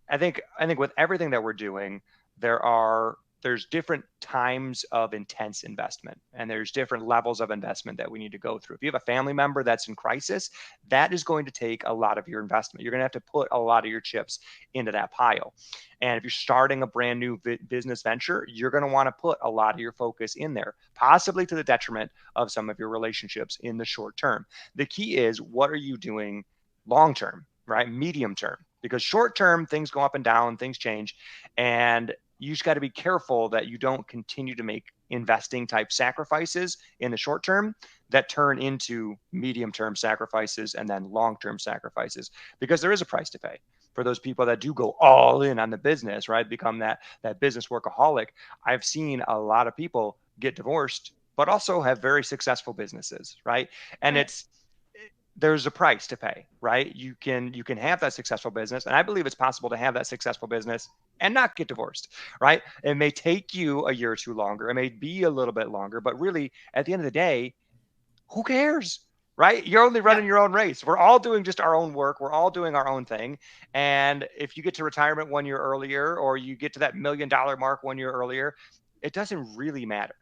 I think with everything that we're doing, there's different times of intense investment, and there's different levels of investment that we need to go through. If you have a family member that's in crisis, that is going to take a lot of your investment. You're going to have to put a lot of your chips into that pile. And if you're starting a brand new business venture, you're going to want to put a lot of your focus in there, possibly to the detriment of some of your relationships in the short term. The key is, what are you doing long term, right? Medium term, because short term, things go up and down, things change. And you just got to be careful that you don't continue to make investing type sacrifices in the short term that turn into medium term sacrifices and then long term sacrifices, because there is a price to pay for those people that do go all in on the business, right? Become that business workaholic. I've seen a lot of people get divorced, but also have very successful businesses, right? And there's a price to pay, right? You can have that successful business, and I believe it's possible to have that successful business and not get divorced, right? It may take you a year or two longer. It may be a little bit longer, but really at the end of the day, who cares, right? You're only running your own race. We're all doing just our own work. We're all doing our own thing. And if you get to retirement 1 year earlier, or you get to that $1 million mark 1 year earlier, it doesn't really matter.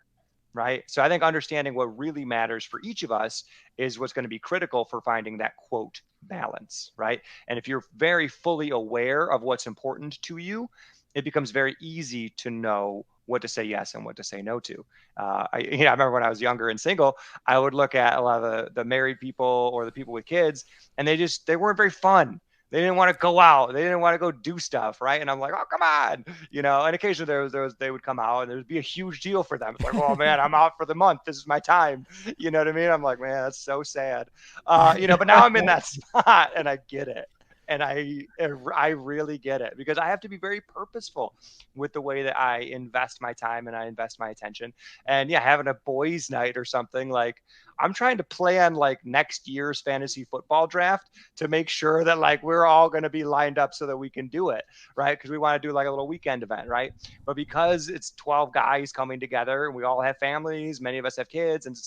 Right. So I think understanding what really matters for each of us is what's going to be critical for finding that quote balance. Right. And if you're very fully aware of what's important to you, it becomes very easy to know what to say yes and what to say no to. I remember when I was younger and single, I would look at a lot of the married people or the people with kids, and they weren't very fun. They didn't want to go out. They didn't want to go do stuff, right? And I'm like, oh, come on, And occasionally they would come out, and there would be a huge deal for them. It's like, oh man, I'm out for the month. This is my time. You know what I mean? I'm like, man, that's so sad. But now I'm in that spot, and I get it. And I really get it, because I have to be very purposeful with the way that I invest my time and I invest my attention. And having a boys' night or something, like, I'm trying to plan like next year's fantasy football draft to make sure that like we're all going to be lined up so that we can do it, right? Because we want to do like a little weekend event, right? But because it's 12 guys coming together and we all have families, many of us have kids, and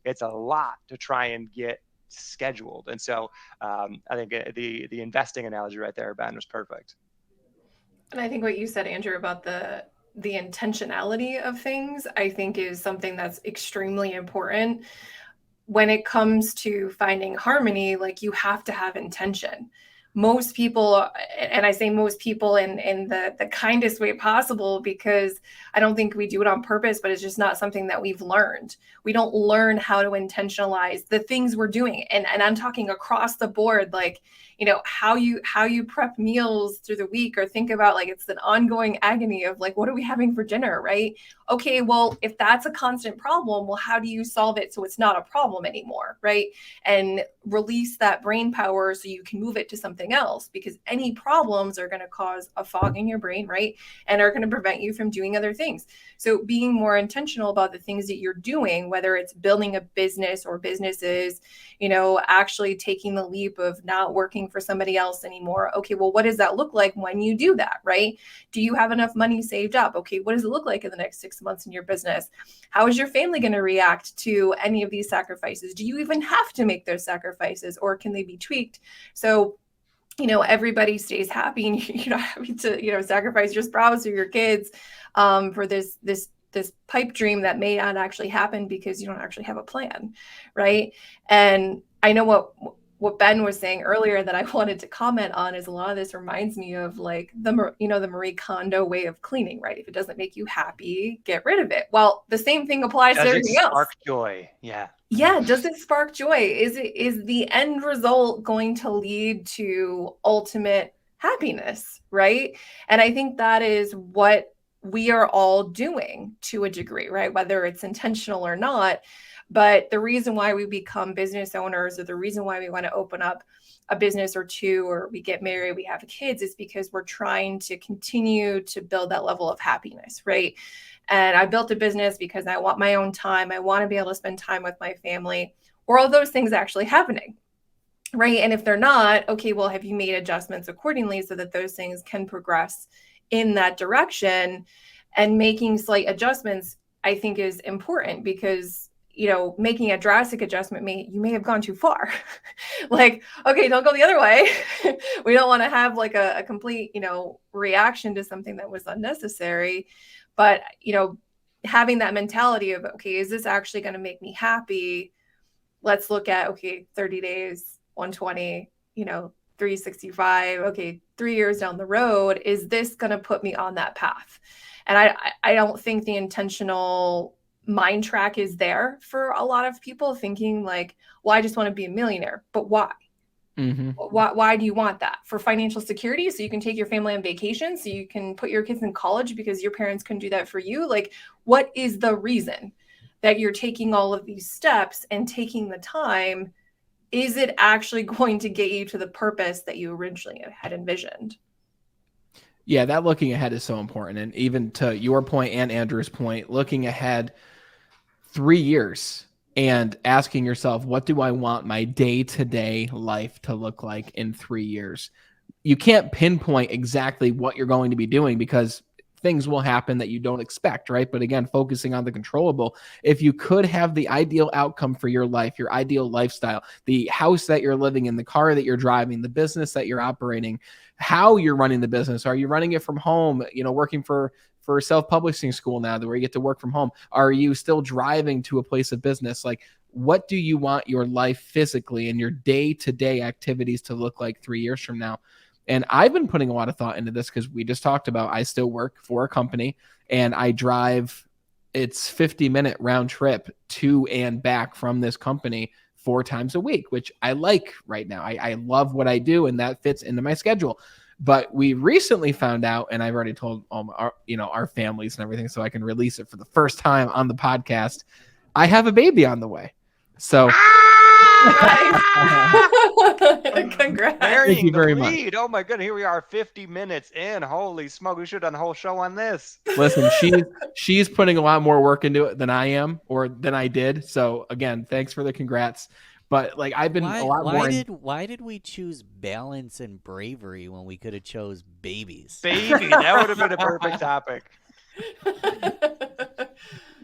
it's a lot to try and get scheduled. And so I think the investing analogy right there, Ben, was perfect.
And I think what you said, Andrew, about the intentionality of things, I think is something that's extremely important when it comes to finding harmony. Like, you have to have intention. most people, and I say most people in the kindest way possible, because I don't think we do it on purpose, but it's just not something that we've learned. We don't learn how to intentionalize the things we're doing. And I'm talking across the board, like, how you prep meals through the week, or think about, like, it's an ongoing agony of, like, what are we having for dinner, right? Okay, well, if that's a constant problem, well, how do you solve it so it's not a problem anymore, right? And release that brain power so you can move it to something else, because any problems are going to cause a fog in your brain, right? And are going to prevent you from doing other things. So being more intentional about the things that you're doing, whether it's building a business or businesses, actually taking the leap of not working for somebody else anymore. Okay, well, what does that look like when you do that, right? Do you have enough money saved up? Okay, what does it look like in the next 6 months in your business? How is your family going to react to any of these sacrifices? Do you even have to make those sacrifices, or can they be tweaked so everybody stays happy, and you're not having to sacrifice your spouse or your kids for this pipe dream that may not actually happen because you don't actually have a plan, right? And I know what Ben was saying earlier that I wanted to comment on is, a lot of this reminds me of, like, the Marie Kondo way of cleaning, right? If it doesn't make you happy, get rid of it. Well, the same thing applies to everything else.
Spark joy.
Yeah. Does it spark joy? Is the end result going to lead to ultimate happiness, right? And I think that is what we are all doing to a degree, right? Whether it's intentional or not. But the reason why we become business owners, or the reason why we want to open up a business or two, or we get married, we have kids, is because we're trying to continue to build that level of happiness, right? And I built a business because I want my own time. I want to be able to spend time with my family. Or all those things actually happening, right? And if they're not, okay, well, have you made adjustments accordingly so that those things can progress in that direction? And making slight adjustments, I think, is important, because making a drastic adjustment, you may have gone too far. Like, okay, don't go the other way. We don't want to have, like, a complete, reaction to something that was unnecessary. But, having that mentality of, okay, is this actually going to make me happy? Let's look at, okay, 30 days, 120, 365. Okay, 3 years down the road, is this going to put me on that path? And I don't think the intentional mind track is there for a lot of people, thinking like, well, I just want to be a millionaire. But why?
Mm-hmm.
Why do you want that? For financial security, so you can take your family on vacation, so you can put your kids in college because your parents couldn't do that for you? Like, what is the reason that you're taking all of these steps and taking the time? Is it actually going to get you to the purpose that you originally had envisioned?
Yeah, that looking ahead is so important. And even to your point and Andrew's point, looking ahead 3 years and asking yourself, what do I want my day-to-day life to look like in 3 years? You can't pinpoint exactly what you're going to be doing, because things will happen that you don't expect, right? But again, focusing on the controllable, if you could have the ideal outcome for your life, your ideal lifestyle, the house that you're living in, the car that you're driving, the business that you're operating, how you're running the business, are you running it from home, working for self-publishing school now where you get to work from home? Are you still driving to a place of business? Like, what do you want your life physically and your day-to-day activities to look like 3 years from now? And I've been putting a lot of thought into this, because we just talked about, I still work for a company and I drive, it's 50-minute round trip to and back from this company 4 times a week, which I like right now. I love what I do, and that fits into my schedule. But we recently found out, and I've already told our families and everything, so I can release it for the first time on the podcast, I have a baby on the way. So
Congrats.
Thank you very much.
Oh my goodness, here we are 50 minutes in. Holy smoke, we should have done the whole show on this.
Listen, she's putting a lot more work into it than I am, or than I did. So again, thanks for the congrats. But like, I've been
why did we choose balance and bravery when we could have chose babies?
Baby, that would have been a perfect topic.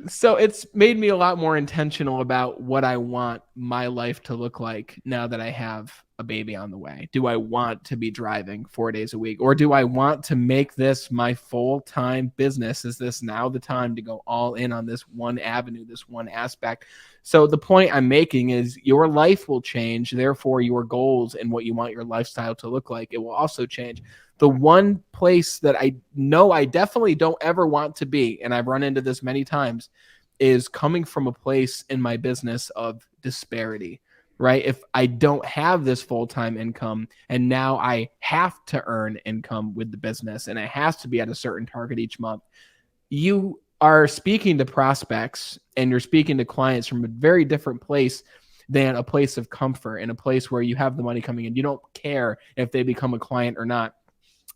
So it's made me a lot more intentional about what I want my life to look like now that I have a baby on the way? Do I want to be driving 4 days a week? Or do I want to make this my full-time business? Is this now the time to go all in on this one avenue, this one aspect? So the point I'm making is your life will change. Therefore, your goals and what you want your lifestyle to look like, it will also change. The one place that I know I definitely don't ever want to be, and I've run into this many times, is coming from a place in my business of disparity, right? If I don't have this full-time income and now I have to earn income with the business and it has to be at a certain target each month, you are speaking to prospects and you're speaking to clients from a very different place than a place of comfort, and a place where you have the money coming in. You don't care if they become a client or not.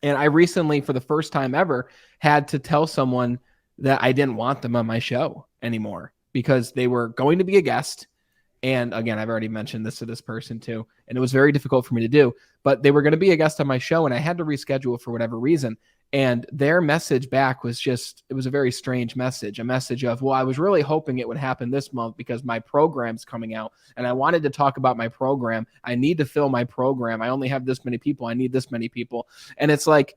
And I recently, for the first time ever, had to tell someone that I didn't want them on my show anymore because they were going to be a guest. And again, I've already mentioned this to this person too, and it was very difficult for me to do, but they were going to be a guest on my show and I had to reschedule for whatever reason. And their message back was just, it was a very strange message, a message of, well, I was really hoping it would happen this month because my program's coming out and I wanted to talk about my program. I need to fill my program. I only have this many people. I need this many people. And it's like,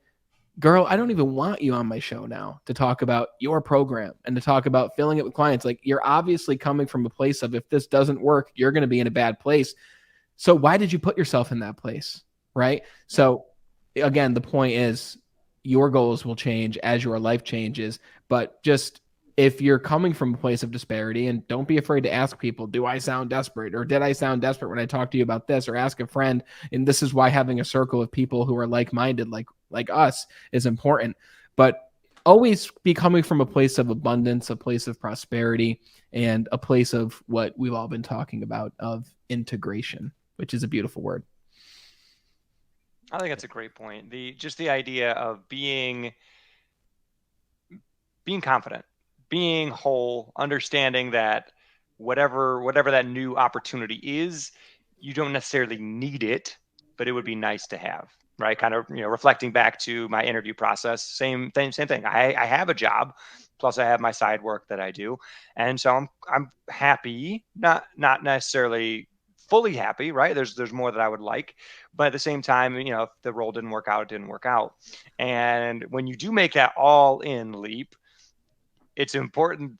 girl, I don't even want you on my show now to talk about your program and to talk about filling it with clients. Like, you're obviously coming from a place of, if this doesn't work, you're going to be in a bad place. So why did you put yourself in that place? Right. So again, the point is your goals will change as your life changes, but just, if you're coming from a place of disparity, and don't be afraid to ask people, do I sound desperate, or did I sound desperate when I talked to you about this, or ask a friend. And this is why having a circle of people who are like-minded, like us, is important. But always be coming from a place of abundance, a place of prosperity, and a place of what we've all been talking about, of integration, which is a beautiful word.
I think that's a great point. Just the idea of being confident, being whole, understanding that whatever that new opportunity is, you don't necessarily need it, but it would be nice to have, right? Kind of, reflecting back to my interview process, same thing. I have a job, plus I have my side work that I do, and so I'm happy, not necessarily fully happy, right? There's more that I would like, but at the same time, if the role didn't work out, it didn't work out. And when you do make that all in leap, it's important.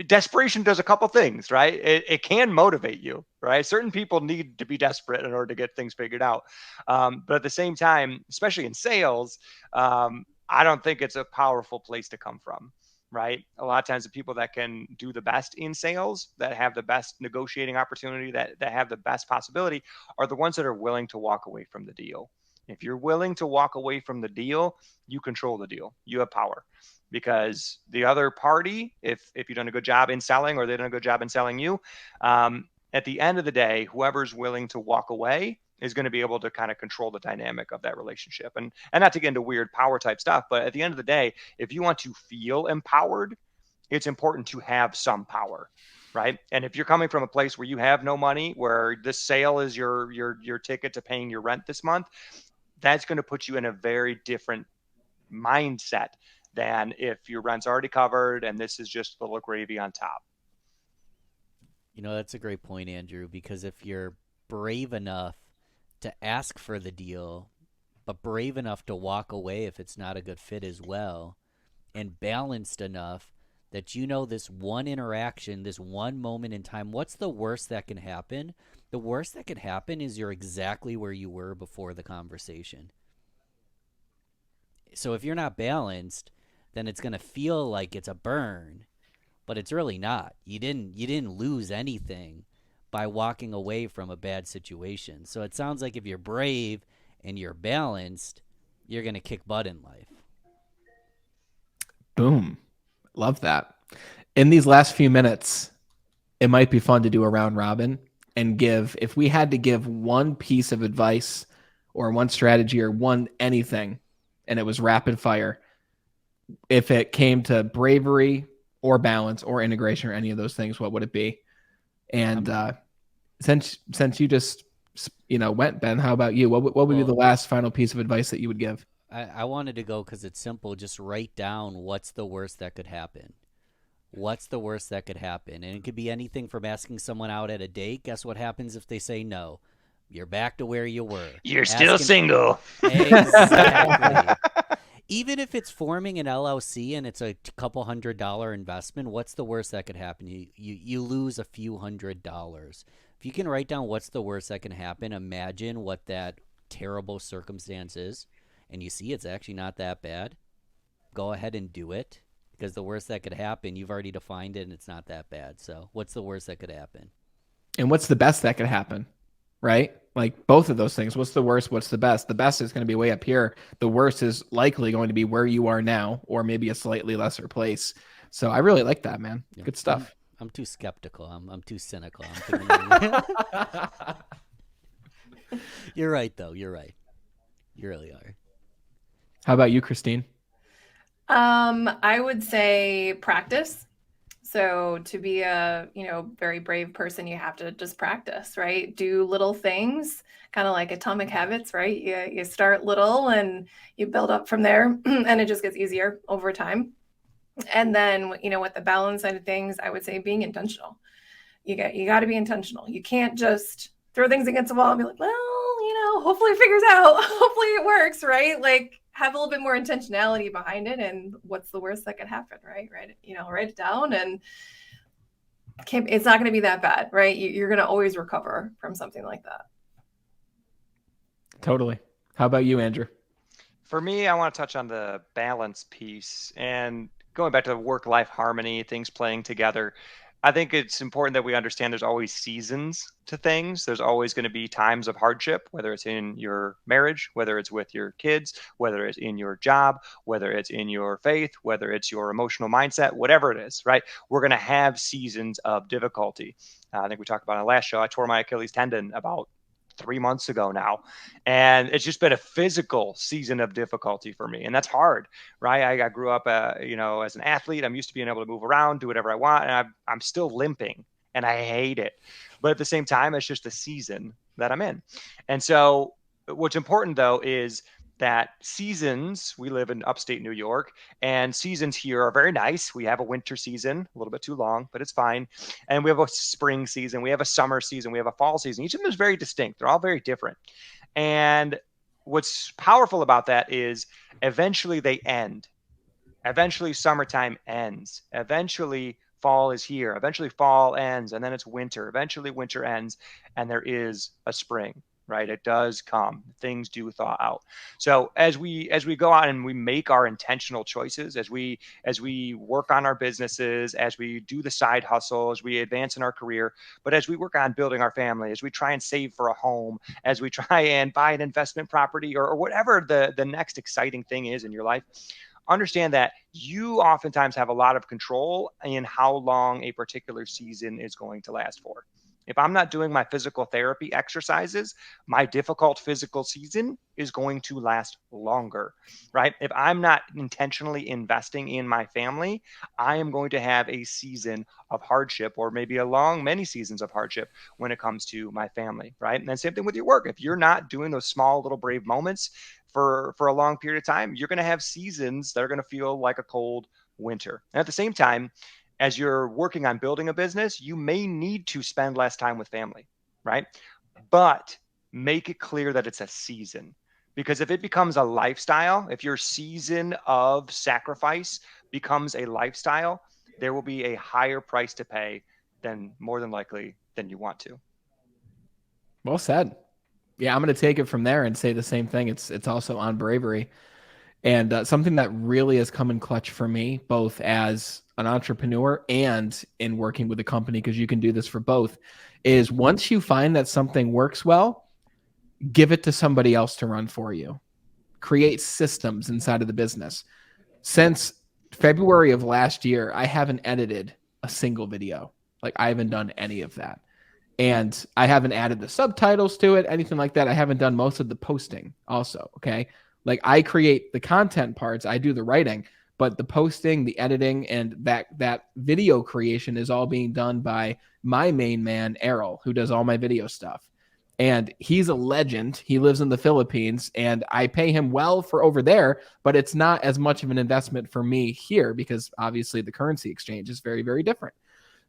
Desperation does a couple things, right? It can motivate you, right? Certain people need to be desperate in order to get things figured out. But at the same time, especially in sales, I don't think it's a powerful place to come from, right? A lot of times the people that can do the best in sales, that have the best negotiating opportunity, that have the best possibility, are the ones that are willing to walk away from the deal. If you're willing to walk away from the deal, you control the deal. You have power. Because the other party, if you've done a good job in selling, or they've done a good job in selling you, at the end of the day, whoever's willing to walk away is going to be able to kind of control the dynamic of that relationship. And not to get into weird power type stuff, but at the end of the day, if you want to feel empowered, it's important to have some power, right? And if you're coming from a place where you have no money, where this sale is your ticket to paying your rent this month, that's going to put you in a very different mindset than if your rent's already covered and this is just a little gravy on top.
That's a great point, Andrew, because if you're brave enough to ask for the deal, but brave enough to walk away if it's not a good fit as well, and balanced enough that this one interaction, this one moment in time, what's the worst that can happen? The worst that can happen is you're exactly where you were before the conversation. So if you're not balanced, then it's going to feel like it's a burn, but it's really not. You didn't lose anything by walking away from a bad situation. So it sounds like if you're brave and you're balanced, you're going to kick butt in life.
Boom. Love that. In these last few minutes, it might be fun to do a round robin and if we had to give one piece of advice or one strategy or one anything, and it was rapid fire, if it came to bravery or balance or integration or any of those things, what would it be? And since you just went, Ben, how about you? What would be the last final piece of advice that you would give?
I wanted to go because it's simple. Just write down what's the worst that could happen. What's the worst that could happen? And it could be anything from asking someone out at a date. Guess what happens if they say no? You're back to where you were.
You're still
Asking-
single.
Exactly. Even if it's forming an LLC and it's a couple $100 investment, what's the worst that could happen? You lose a few $100s. If you can write down what's the worst that can happen, imagine what that terrible circumstance is, and you see it's actually not that bad. Go ahead and do it, because the worst that could happen, you've already defined it, and it's not that bad. So what's the worst that could happen?
And what's the best that could happen, right? Like both of those things. What's the worst? What's the best? The best is going to be way up here. The worst is likely going to be where you are now, or maybe a slightly lesser place. So I really like that, man.
Yeah.
Good stuff.
I'm too skeptical. I'm too cynical. You're right, though. You're right. You really are.
How about you, Christine?
I would say practice. So to be a, very brave person, you have to just practice, right? Do little things, kind of like atomic habits, right? You start little and you build up from there, and it just gets easier over time. And then, with the balance side of things, I would say being intentional. You got to be intentional. You can't just throw things against the wall and be like, well, hopefully it figures out. Hopefully it works, right? Like, have a little bit more intentionality behind it, and what's the worst that could happen, right? Write it down, and it's not going to be that bad, right? You're going to always recover from something like that.
Totally. How about you, Andrew?
For me, I want to touch on the balance piece and going back to work-life harmony, things playing together. I think it's important that we understand there's always seasons to things. There's always going to be times of hardship, whether it's in your marriage, whether it's with your kids, whether it's in your job, whether it's in your faith, whether it's your emotional mindset, whatever it is, right? We're going to have seasons of difficulty. I think we talked about in the last show. I tore my Achilles tendon about 3 months ago now. And it's just been a physical season of difficulty for me. And that's hard, right? I grew up, as an athlete. I'm used to being able to move around, do whatever I want. And I'm still limping and I hate it. But at the same time, it's just the season that I'm in. And so what's important though, is that seasons, we live in upstate New York, and seasons here are very nice. We have a winter season, a little bit too long, but it's fine. And we have a spring season, we have a summer season, we have a fall season. Each of them is very distinct. They're all very different. And what's powerful about that is eventually they end. Eventually summertime ends. Eventually fall is here. Eventually fall ends, and then it's winter. Eventually winter ends, and there is a spring. Right, it does come. Things do thaw out. So as we go out and we make our intentional choices, as we work on our businesses, as we do the side hustle, as we advance in our career, but as we work on building our family, as we try and save for a home, as we try and buy an investment property, or whatever the next exciting thing is in your life, understand that you oftentimes have a lot of control in how long a particular season is going to last for. If I'm not doing my physical therapy exercises, my difficult physical season is going to last longer, right? If I'm not intentionally investing in my family, I am going to have a season of hardship, or maybe many seasons of hardship when it comes to my family, right? And then same thing with your work. If you're not doing those small little brave moments for a long period of time, you're going to have seasons that are going to feel like a cold winter. And at the same time, as you're working on building a business, you may need to spend less time with family, right? But make it clear that it's a season. Because if it becomes a lifestyle, if your season of sacrifice becomes a lifestyle, there will be a higher price to pay more than likely than you want to.
Well said. Yeah, I'm going to take it from there and say the same thing. It's also on Bravery. And something that really has come in clutch for me, both as an entrepreneur and in working with a company, because you can do this for both, is once you find that something works well, give it to somebody else to run for you. Create systems inside of the business. Since February of last year, I haven't edited a single video. Like, I haven't done any of that. And I haven't added the subtitles to it, anything like that. I haven't done most of the posting also, okay? Like, I create the content parts, I do the writing, but the posting, the editing, and that video creation is all being done by my main man, Errol, who does all my video stuff. And he's a legend. He lives in the Philippines, and I pay him well for over there, but it's not as much of an investment for me here because obviously the currency exchange is very, very different.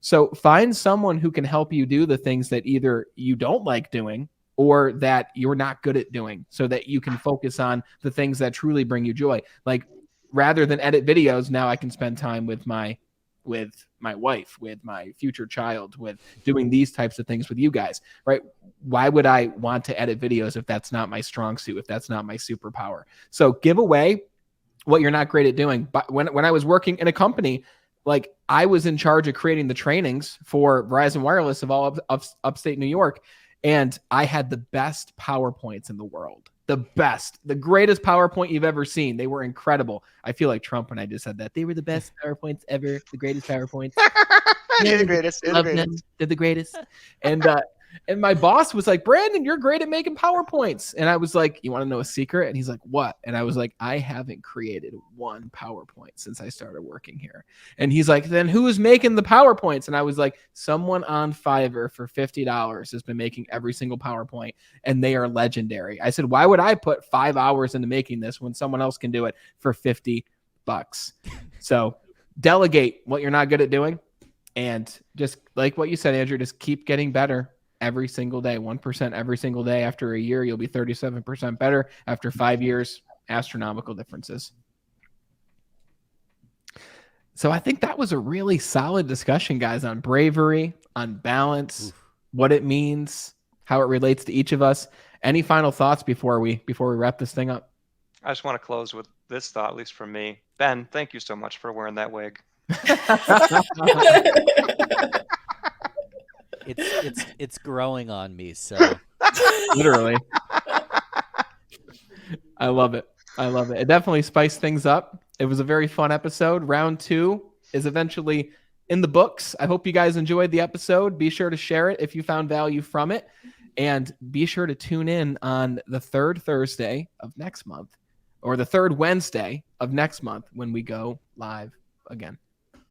So find someone who can help you do the things that either you don't like doing or that you're not good at doing, so that you can focus on the things that truly bring you joy. Like, rather than edit videos, now I can spend time with my wife, with my future child, with doing these types of things with you guys, right? Why would I want to edit videos if that's not my strong suit, if that's not my superpower? So give away what you're not great at doing. But when I was working in a company, like, I was in charge of creating the trainings for Verizon Wireless of all upstate New York. And I had the best PowerPoints in the world. The best, the greatest PowerPoint you've ever seen. They were incredible. I feel like Trump when I just said that. They were the best PowerPoints ever, the greatest PowerPoints.
They're the greatest. They're the greatest.
They're the greatest. And my boss was like, Brandon, you're great at making PowerPoints. And I was like, you want to know a secret? And he's like, what? And I was like, I haven't created one PowerPoint since I started working here. And he's like, then who is making the PowerPoints? And I was like, someone on Fiverr for $50 has been making every single PowerPoint, and they are legendary. I said, why would I put 5 hours into making this when someone else can do it for $50? So delegate what you're not good at doing. And just like what you said, Andrew, just keep getting better every single day, 1% every single day. After a year, you'll be 37% better. After 5 years, astronomical differences. So I think that was a really solid discussion, guys, on bravery, on balance, what it means, how it relates to each of us. Any final thoughts before we wrap this thing up?
I just want to close with this thought, at least from me. Ben, thank you so much for wearing that wig.
It's growing on me, so
literally. I love it. It definitely spiced things up. It was a very fun episode. Round 2 is eventually in the books. I hope you guys enjoyed the episode. Be sure to share it if you found value from it, and be sure to tune in on the 3rd Thursday of next month, or the 3rd Wednesday of next month, when we go live again.